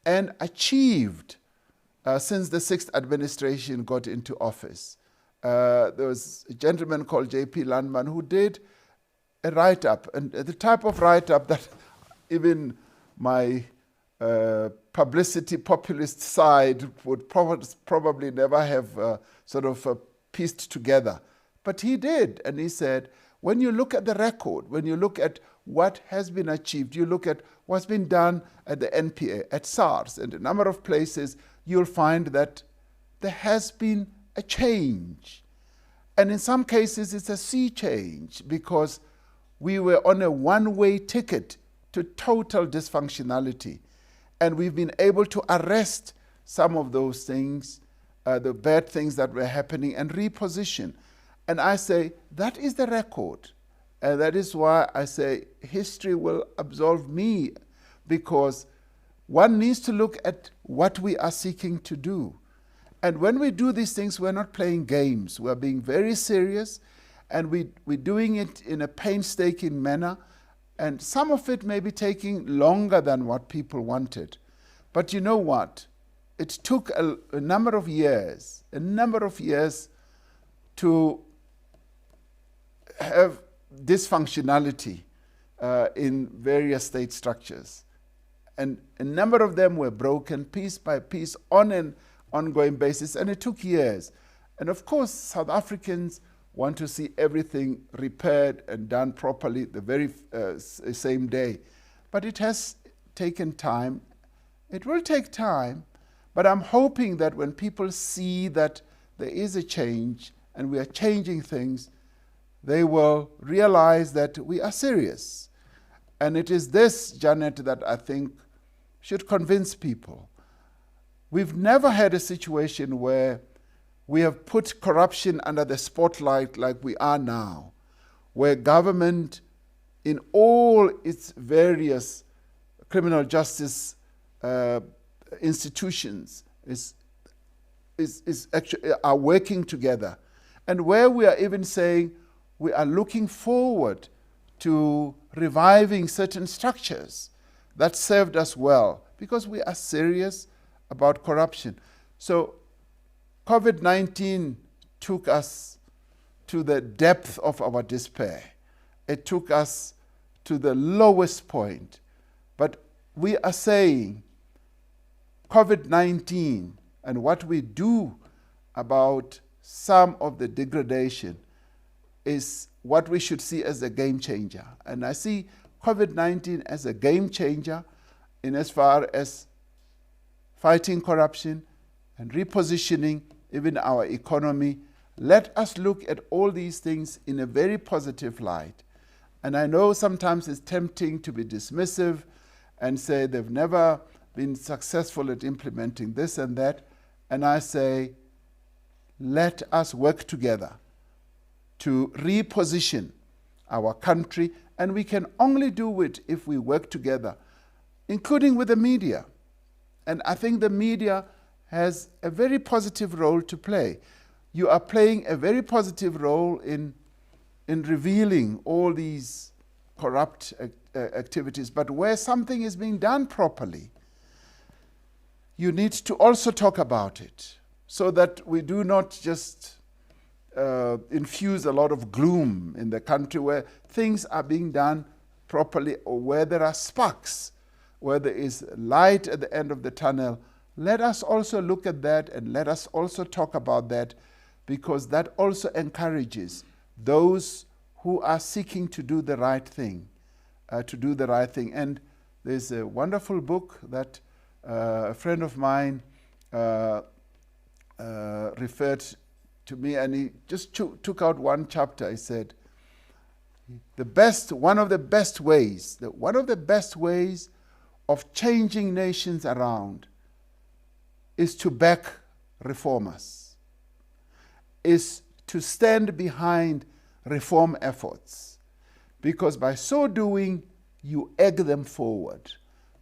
and achieved since the 6th administration got into office. There was a gentleman called J.P. Landman who did a write-up, and the type of write-up that even my publicity populist side would probably never have pieced together. But he did, and he said, when you look at the record, when you look at what has been achieved, you look at what's been done at the NPA, at SARS, and a number of places, you'll find that there has been a change. And in some cases, it's a sea change, because we were on a one-way ticket to total dysfunctionality. And we've been able to arrest some of those things, the bad things that were happening, and reposition. And I say, that is the record. And that is why I say history will absolve me, because one needs to look at what we are seeking to do. And when we do these things, we're not playing games. We're being very serious, and we're doing it in a painstaking manner. And some of it may be taking longer than what people wanted. But you know what? It took a number of years to have dysfunctionality in various state structures. And a number of them were broken piece by piece on an ongoing basis, and it took years. And of course, South Africans want to see everything repaired and done properly the very same day. But it has taken time. It will take time, but I'm hoping that when people see that there is a change and we are changing things, they will realize that we are serious. And it is this, Janet, that I think should convince people. We've never had a situation where we have put corruption under the spotlight like we are now, where government in all its various criminal justice institutions are working together, and where we are even saying we are looking forward to reviving certain structures that served us well, because we are serious about corruption. So COVID-19 took us to the depth of our despair. It took us to the lowest point. But we are saying COVID-19 and what we do about some of the degradation is what we should see as a game changer. And I see COVID-19 as a game changer in as far as fighting corruption and repositioning even our economy. Let us look at all these things in a very positive light. And I know sometimes it's tempting to be dismissive and say they've never been successful at implementing this and that. And I say, let us work together to reposition our country, and we can only do it if we work together, including with the media. And I think the media has a very positive role to play. You are playing a very positive role in revealing all these corrupt activities, but where something is being done properly, you need to also talk about it so that we do not just infuse a lot of gloom in the country where things are being done properly, or where there are sparks, where there is light at the end of the tunnel. Let us also look at that, and let us also talk about that, because that also encourages those who are seeking to do the right thing, And there's a wonderful book that a friend of mine referred to me, and he just took out one chapter. He said, one of the best ways of changing nations around is to back reformers, is to stand behind reform efforts, because by so doing, you egg them forward.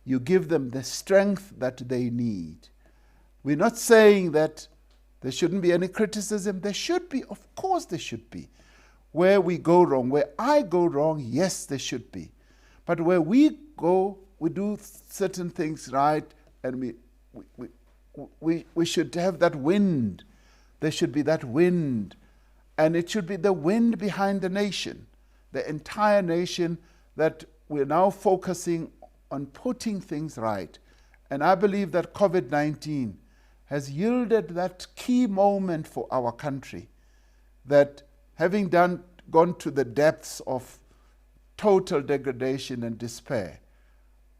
You give them the strength that they need. We're not saying that there shouldn't be any criticism. There should be, of course there should be. Where we go wrong, where I go wrong, yes, there should be. But where we go, we do certain things right, and we should have that wind. There should be that wind, and it should be the wind behind the nation, the entire nation, that we're now focusing on putting things right. And I believe that COVID-19 has yielded that key moment for our country, that having gone to the depths of total degradation and despair,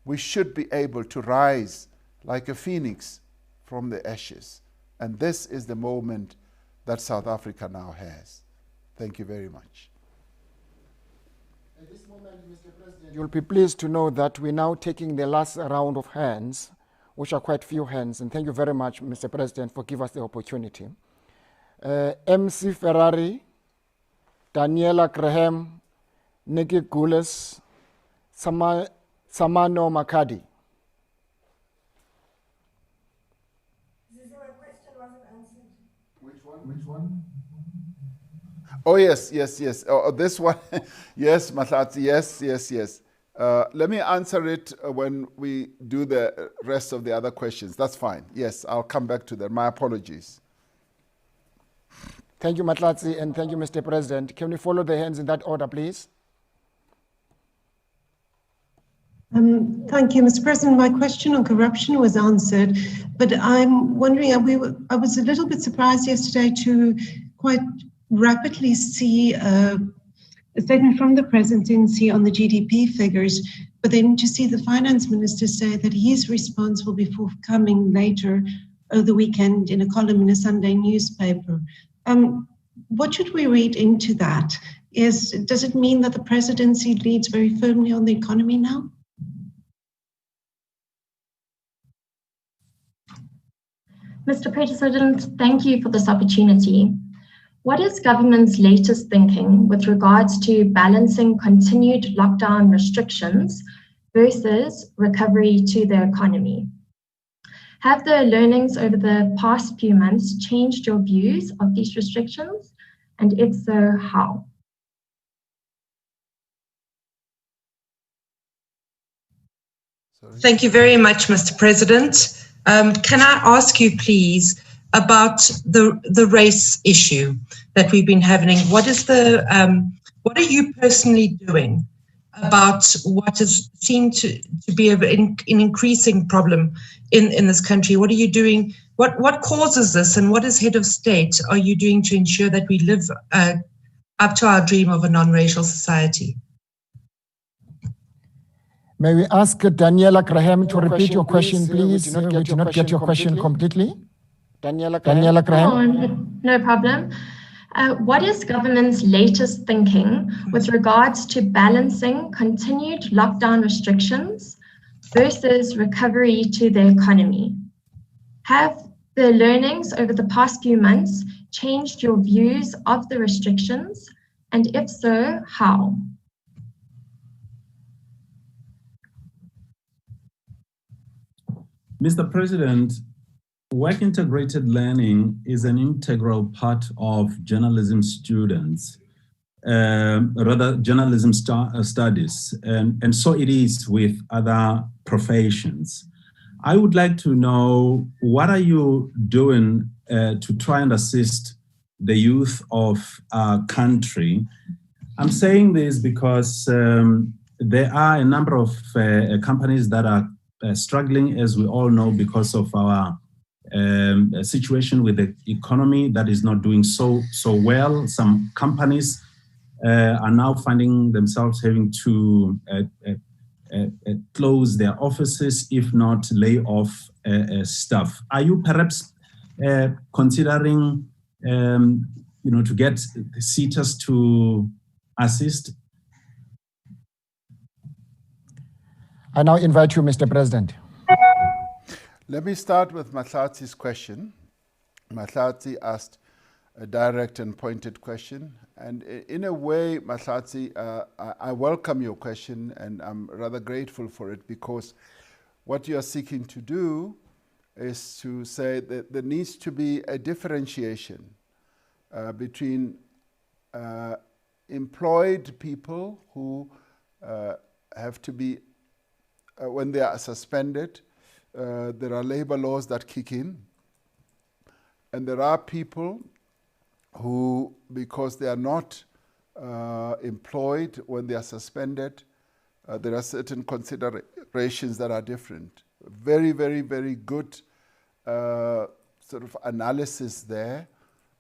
we should be able to rise like a phoenix from the ashes. And this is the moment that South Africa now has. Thank you very much. At this moment, Mr. President, you'll be pleased to know that we're now taking the last round of hands, which are quite few hands. And thank you very much, Mr. President, for giving us the opportunity. MC Ferrari, Daniela Graham, Nikki Gules, Samano Makadi. My question wasn't answered. Which one? Oh, yes. Oh, this one. Yes, Mahlatsi, yes. Let me answer it when we do the rest of the other questions. That's fine. Yes, I'll come back to that. My apologies. Thank you, Mahlatsi, and thank you, Mr. President. Can we follow the hands in that order, please? Thank you, Mr. President. My question on corruption was answered, but I'm wondering, I was a little bit surprised yesterday to quite rapidly see a statement from the Presidency on the GDP figures, but then to see the Finance Minister say that he's responsible be forthcoming later over the weekend in a column in a Sunday newspaper. What should we read into that? Does it mean that the Presidency leads very firmly on the economy now? Mr. President, thank you for this opportunity. What is government's latest thinking with regards to balancing continued lockdown restrictions versus recovery to the economy? Have the learnings over the past few months changed your views of these restrictions? And if so, how? Thank you very much, Mr. President. Can I ask you, please, about the race issue that we've been having? What are you personally doing about what has seemed to be an increasing problem in this country? What are you doing? What causes this, and what as head of state are you doing to ensure that we live up to our dream of a non-racial society? May we ask Daniela Graham to repeat your question, please? We did not get your question completely. Daniela Graham. Oh, no problem. What is government's latest thinking with regards to balancing continued lockdown restrictions versus recovery to the economy? Have the learnings over the past few months changed your views of the restrictions? And if so, how? Mr. President, work integrated learning is an integral part of journalism students, rather journalism studies, and so it is with other professions. I would like to know, what are you doing to try and assist the youth of our country? I'm saying this because there are a number of companies that are struggling, as we all know, because of our situation with the economy that is not doing so well. Some companies are now finding themselves having to close their offices, if not lay off staff. Are you perhaps considering, to get the SETAs to assist? I now invite you, Mr. President. Let me start with Mahlatzi's question. Mahlatzi asked a direct and pointed question. And in a way, Mahlatzi, I welcome your question, and I'm rather grateful for it, because what you are seeking to do is to say that there needs to be a differentiation between employed people who have to be, when they are suspended, there are labor laws that kick in. And there are people who, because they are not employed when they are suspended, there are certain considerations that are different. Very, very, very good sort of analysis there.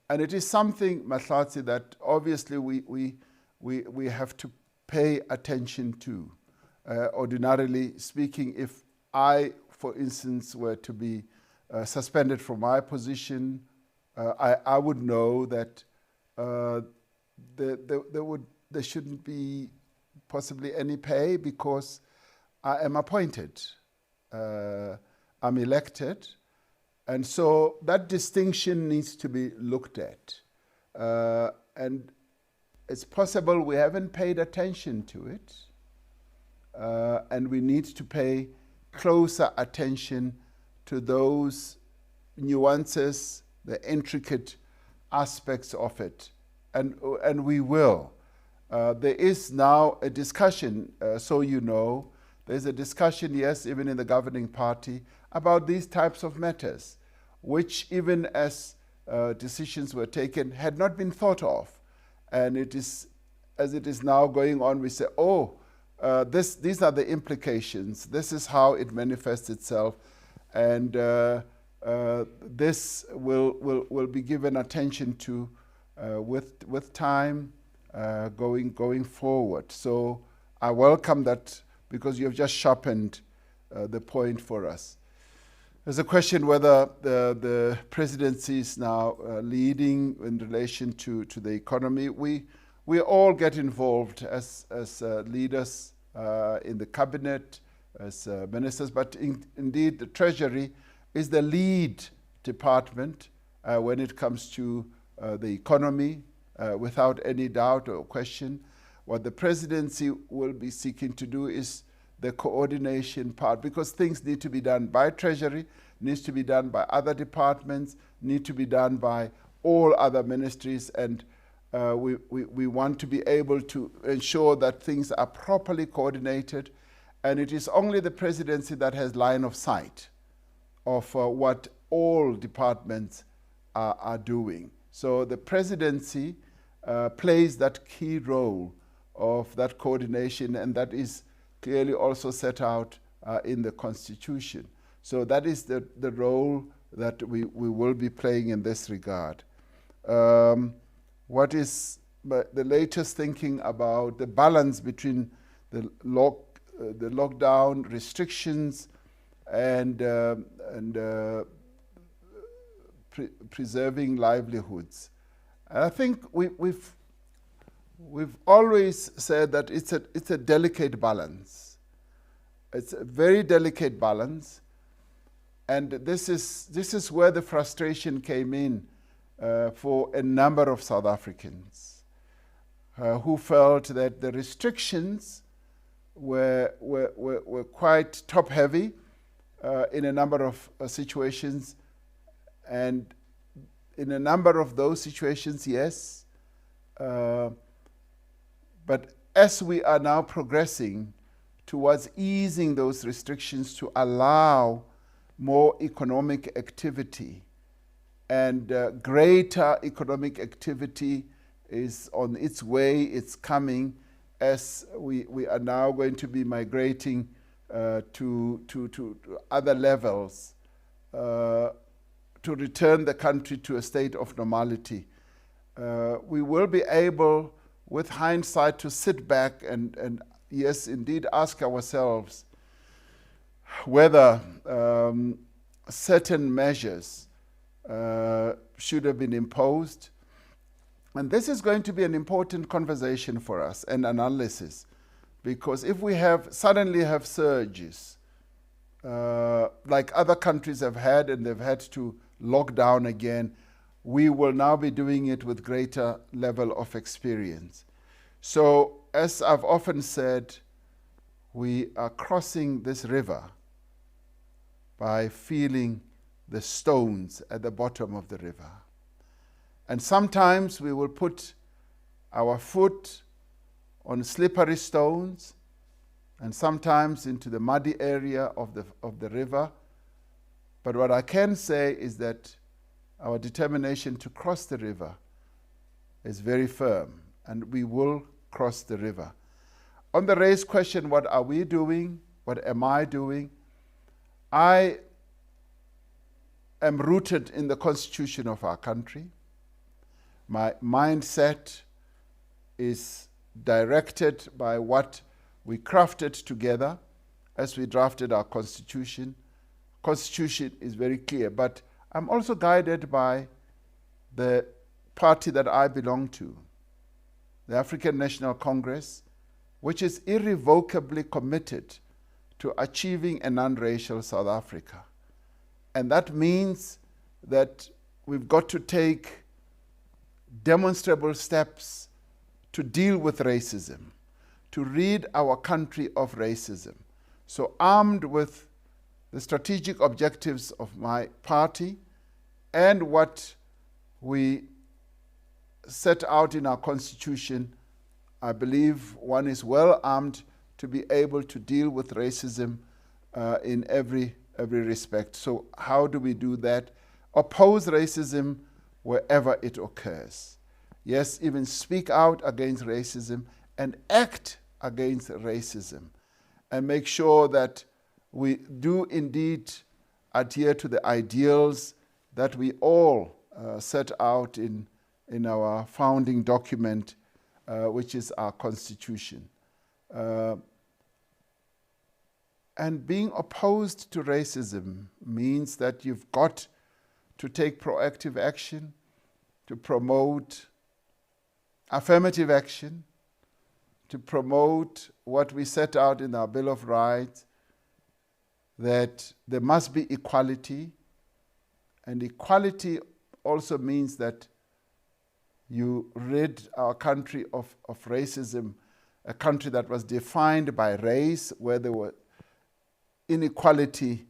And it is something, Mahlatzi, that obviously we have to pay attention to. Ordinarily speaking, if I, for instance, were to be suspended from my position, I would know that there shouldn't be possibly any pay, because I am appointed. I'm elected. And so that distinction needs to be looked at. And it's possible we haven't paid attention to it. And we need to pay closer attention to those nuances, the intricate aspects of it. And we will. There is now a discussion, so you know, there's a discussion, yes, even in the governing party, about these types of matters, which even as decisions were taken had not been thought of. And it is, as it is now going on, we say, oh, these are the implications. This is how it manifests itself. And this will be given attention to with time going forward. So I welcome that, because you have just sharpened the point for us. There's a question whether the presidency is now leading in relation to the economy. We all get involved as leaders in the cabinet, as ministers, but indeed the Treasury is the lead department when it comes to the economy, without any doubt or question. What the presidency will be seeking to do is the coordination part, because things need to be done by Treasury, needs to be done by other departments, need to be done by all other ministries, and we want to be able to ensure that things are properly coordinated. And it is only the presidency that has line of sight of what all departments are doing. So the presidency plays that key role of that coordination, and that is clearly also set out in the Constitution. So that is the role that we will be playing in this regard. What is the latest thinking about the balance between the the lockdown restrictions and preserving livelihoods. And I think we've always said that it's a delicate balance. It's a very delicate balance, and this is where the frustration came in for a number of South Africans who felt that the restrictions were quite top-heavy in a number of situations, and in a number of those situations, yes. But as we are now progressing towards easing those restrictions to allow more economic activity, and greater economic activity is on its way, it's coming, as we are now going to be migrating to other levels to return the country to a state of normality. We will be able, with hindsight, to sit back and yes, indeed, ask ourselves whether certain measures should have been imposed. And this is going to be an important conversation for us and analysis, because if we suddenly have surges, like other countries have had, and they've had to lock down again, we will now be doing it with greater level of experience. So, as I've often said, we are crossing this river by feeling the stones at the bottom of the river. And sometimes we will put our foot on slippery stones, and sometimes into the muddy area of the river. But what I can say is that our determination to cross the river is very firm, and we will cross the river. On the race question, what are we doing? What am I doing? I am rooted in the constitution of our country. My mindset is directed by what we crafted together as we drafted our constitution. Constitution is very clear, but I'm also guided by the party that I belong to, the African National Congress, which is irrevocably committed to achieving a non-racial South Africa. And that means that we've got to take demonstrable steps to deal with racism, to rid our country of racism. So, armed with the strategic objectives of my party and what we set out in our constitution, I believe one is well armed to be able to deal with racism in every respect. So how do we do that? Oppose racism wherever it occurs. Yes, even speak out against racism and act against racism, and make sure that we do indeed adhere to the ideals that we all set out in our founding document, which is our constitution. And being opposed to racism means that you've got to take proactive action, to promote affirmative action, to promote what we set out in our Bill of Rights, that there must be equality. And equality also means that you rid our country of racism, a country that was defined by race, where there were inequality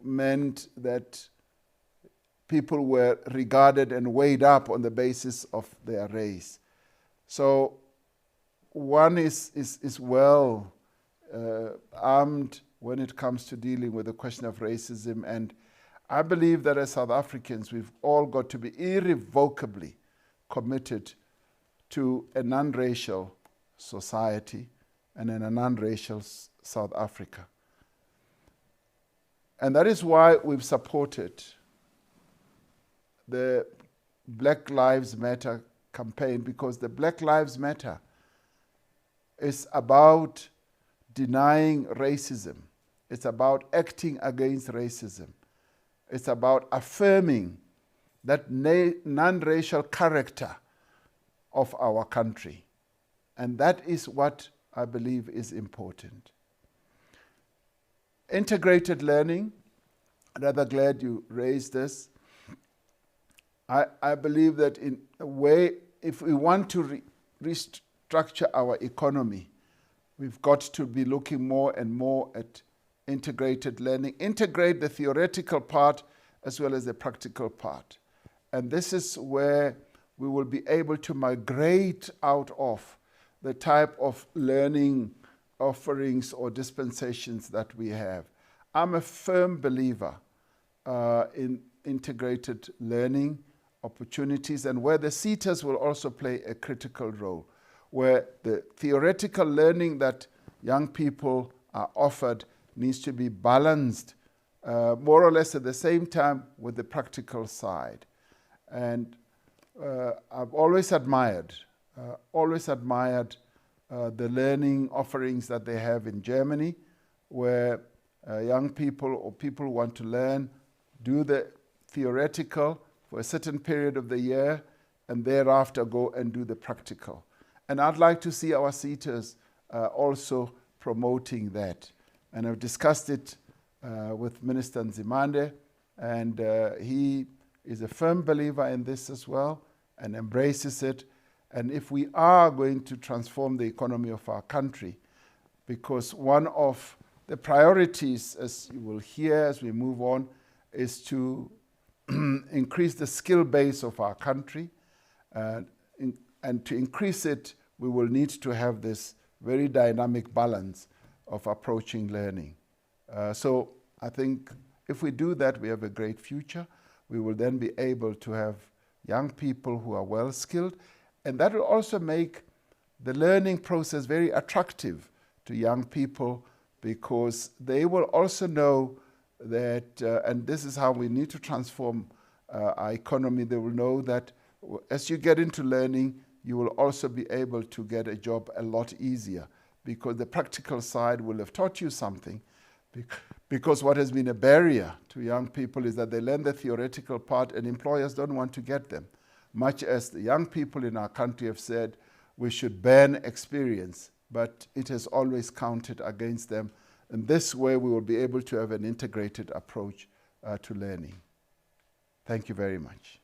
meant that people were regarded and weighed up on the basis of their race. So one is well armed when it comes to dealing with the question of racism, and I believe that as South Africans, we've all got to be irrevocably committed to a non-racial society and in a non-racial South Africa. And that is why we've supported the Black Lives Matter campaign, because the Black Lives Matter is about denying racism. It's about acting against racism. It's about affirming that non-racial character of our country. And that is what I believe is important. Integrated learning, I'm rather glad you raised this. I believe that in a way, if we want to restructure our economy, we've got to be looking more and more at integrated learning, integrate the theoretical part as well as the practical part. And this is where we will be able to migrate out of the type of learning offerings or dispensations that we have. I'm a firm believer in integrated learning opportunities, and where the CETAs will also play a critical role, where the theoretical learning that young people are offered needs to be balanced more or less at the same time with the practical side. And I've always admired the learning offerings that they have in Germany, where young people or people who want to learn do the theoretical for a certain period of the year and thereafter go and do the practical. And I'd like to see our CETAs also promoting that. And I've discussed it with Minister Nzimande, and he is a firm believer in this as well and embraces it. And if we are going to transform the economy of our country, because one of the priorities, as you will hear as we move on, is to increase the skill base of our country. And to increase it, we will need to have this very dynamic balance of approaching learning. So I think if we do that, we have a great future. We will then be able to have young people who are well skilled, and that will also make the learning process very attractive to young people, because they will also know that, and this is how we need to transform our economy, they will know that as you get into learning, you will also be able to get a job a lot easier, because the practical side will have taught you something. Because what has been a barrier to young people is that they learn the theoretical part and employers don't want to get them. Much as the young people in our country have said, we should ban experience, but it has always counted against them. In this way, we will be able to have an integrated approach to learning. Thank you very much.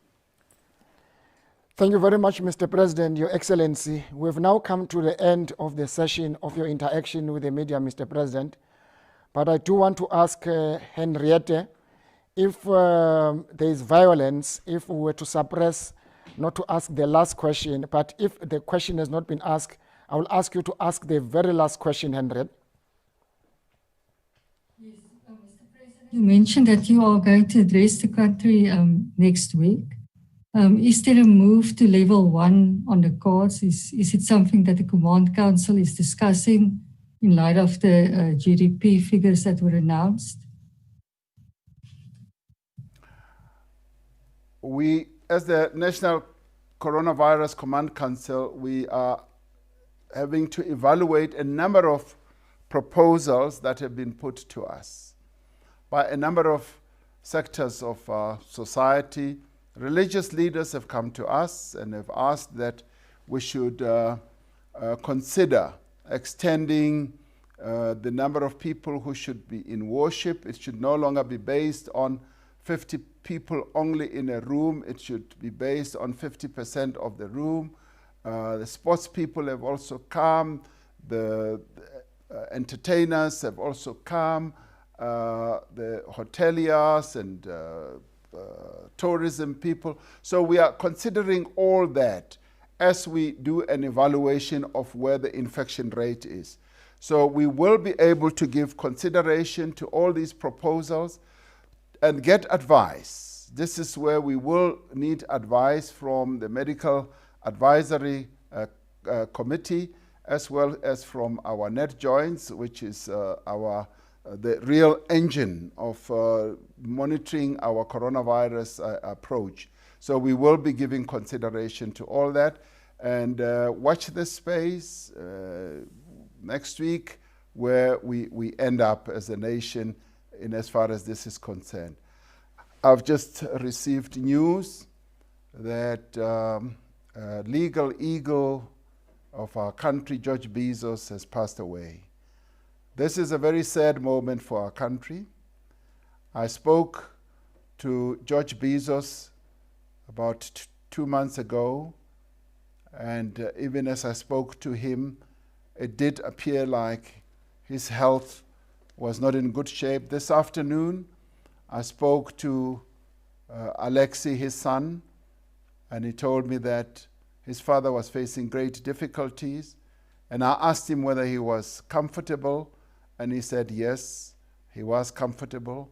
Thank you very much, Mr. President, Your Excellency. We've now come to the end of the session of your interaction with the media, Mr. President. But I do want to ask Henriette, if there is violence, if we were to suppress, not to ask the last question, but if the question has not been asked, I will ask you to ask the very last question, Henriette. Yes, Mr. President, you mentioned that you are going to address the country next week. Is there a move to level 1 on the cards? Is it something that the Command Council is discussing in light of the GDP figures that were announced? We, as the National Coronavirus Command Council, we are having to evaluate a number of proposals that have been put to us by a number of sectors of society. Religious leaders have come to us and have asked that we should consider extending the number of people who should be in worship. It should no longer be based on 50 people only in a room. It should be based on 50% of the room. The sports people have also come. The entertainers have also come. The hoteliers and tourism people. So we are considering all that as we do an evaluation of where the infection rate is. So we will be able to give consideration to all these proposals and get advice. This is where we will need advice from the Medical Advisory Committee, as well as from our NetJoints, which is the real engine of monitoring our coronavirus approach. So we will be giving consideration to all that, and watch this space. Next week, where we end up as a nation in as far as this is concerned. I've just received news that legal eagle of our country, George Bezos, has passed away. This is a very sad moment for our country. I spoke to George Bezos about 2 months ago, and even as I spoke to him, it did appear like his health was not in good shape. This afternoon, I spoke to Alexei, his son, and he told me that his father was facing great difficulties, and I asked him whether he was comfortable, and he said yes, he was comfortable.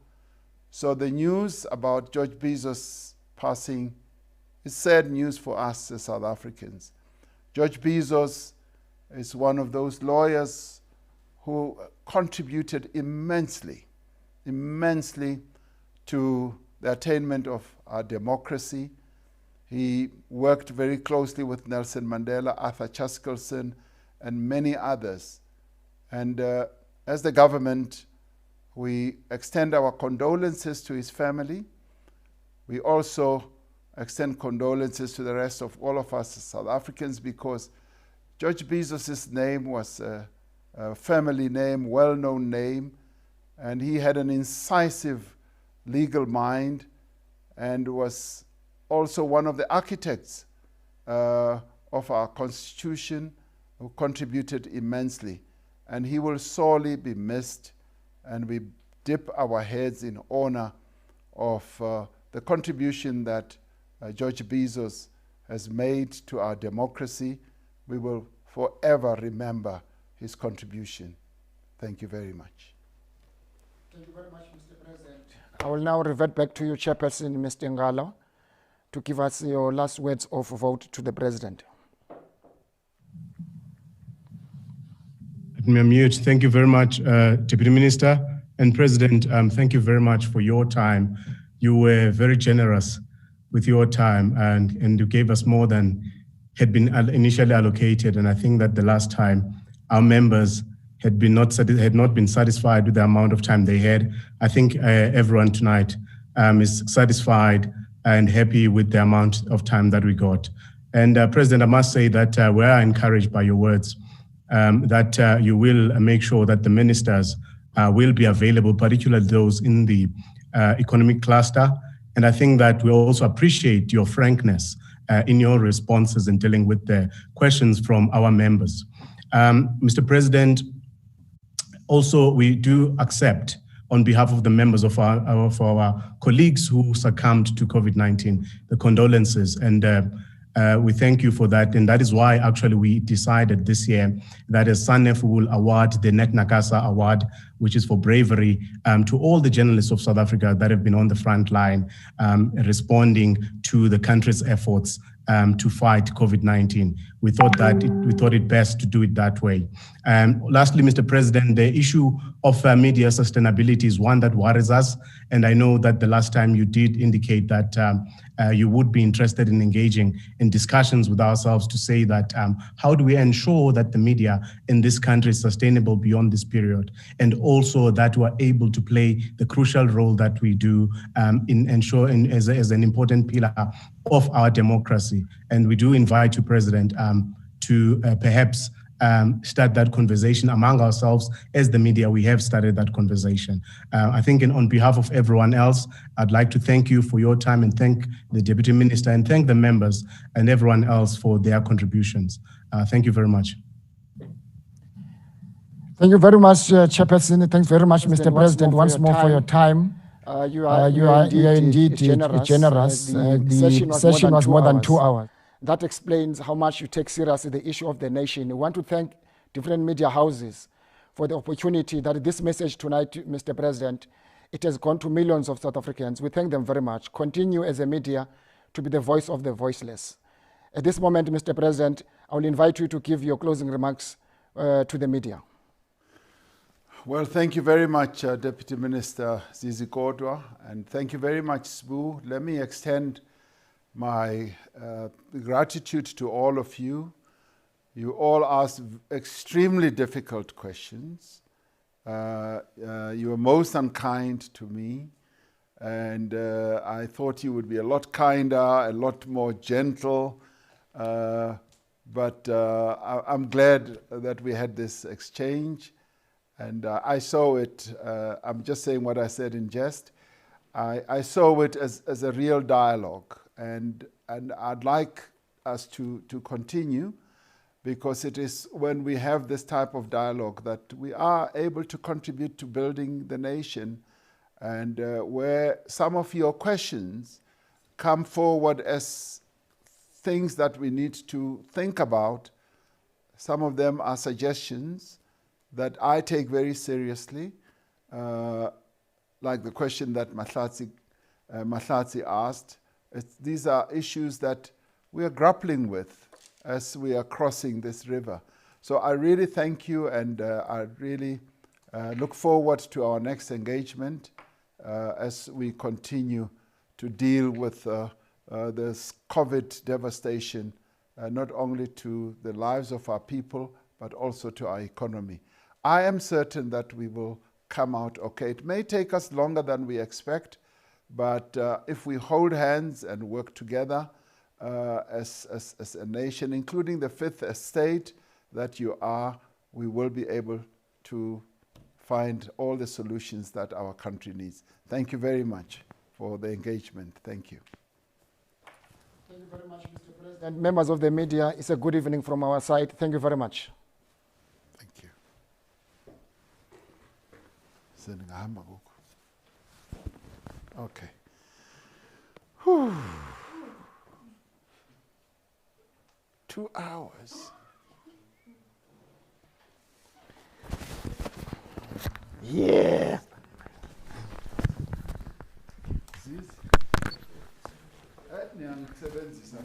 So the news about George Bezos passing is sad news for us as South Africans. George Bezos is one of those lawyers who contributed immensely to the attainment of our democracy. He worked very closely with Nelson Mandela, Arthur Chaskalson, and many others. And as the government, we extend our condolences to his family. We also extend condolences to the rest of all of us as South Africans, because George Bezos' name was a family name, well-known name, and he had an incisive legal mind and was also one of the architects of our Constitution, who contributed immensely. And he will sorely be missed, and we dip our heads in honor of the contribution that George Bezos has made to our democracy. We will forever remember his contribution. Thank you very much. Thank you very much, Mr. President. I will now revert back to you, Chairperson, Mr. Ngalo, to give us your last words of vote to the President. Let me unmute. Thank you very much, Deputy Minister and President. Thank you very much for your time. You were very generous with your time, and you gave us more than had been initially allocated. And I think that the last time our members had not been satisfied with the amount of time they had. I think everyone tonight is satisfied and happy with the amount of time that we got. And President, I must say that we are encouraged by your words, that you will make sure that the ministers will be available, particularly those in the economic cluster. And I think that we also appreciate your frankness in your responses in dealing with the questions from our members. Mr. President, also we do accept, on behalf of the members of our colleagues who succumbed to COVID-19, the condolences, and we thank you for that. And that is why actually we decided this year that as SANEF will award the Net Nakasa Award, which is for bravery, to all the journalists of South Africa that have been on the front line responding to the country's efforts to fight COVID-19. We thought it best to do it that way. Lastly, Mr. President, the issue of media sustainability is one that worries us. And I know that the last time you did indicate that you would be interested in engaging in discussions with ourselves to say that how do we ensure that the media in this country is sustainable beyond this period, and also that we're able to play the crucial role that we do in ensuring as an important pillar of our democracy. And we do invite you, President, to perhaps start that conversation among ourselves. As the media, we have started that conversation. I think on behalf of everyone else, I'd like to thank you for your time and thank the Deputy Minister and thank the members and everyone else for their contributions. Thank you very much. Thank you very much, Chairperson. Thanks very much, Mr. President, once more for your time. You are indeed generous. The session was more than 2 hours. That explains how much you take seriously the issue of the nation. We want to thank different media houses for the opportunity that this message tonight, Mr. President, it has gone to millions of South Africans. We thank them very much. Continue as a media to be the voice of the voiceless. At this moment, Mr. President, I will invite you to give your closing remarks to the media. Well, thank you very much, Deputy Minister Zizi Kodwa, and thank you very much, Sbu. Let me extend my gratitude to all of you. You all asked extremely difficult questions, You were most unkind to me, and I thought you would be a lot kinder, a lot more gentle, but I'm glad that we had this exchange, and I saw it, I'm just saying what I said in jest, I saw it as a real dialogue, and I'd like us to continue, because it is when we have this type of dialogue that we are able to contribute to building the nation, and where some of your questions come forward as things that we need to think about. Some of them are suggestions that I take very seriously, like the question that Mahlatsi asked. These are issues that we are grappling with as we are crossing this river. So I really thank you, and I really look forward to our next engagement as we continue to deal with this COVID devastation, not only to the lives of our people, but also to our economy. I am certain that we will come out okay. It may take us longer than we expect, but if we hold hands and work together, as a nation, including the fifth estate that you are, we will be able to find all the solutions that our country needs. Thank you very much for the engagement. Thank you. Thank you very much, Mr. President. Members of the media, it's a good evening from our side. Thank you very much. Thank you. Okay. Whew. 2 hours. Yeah. Zizi. Niyangibenzisa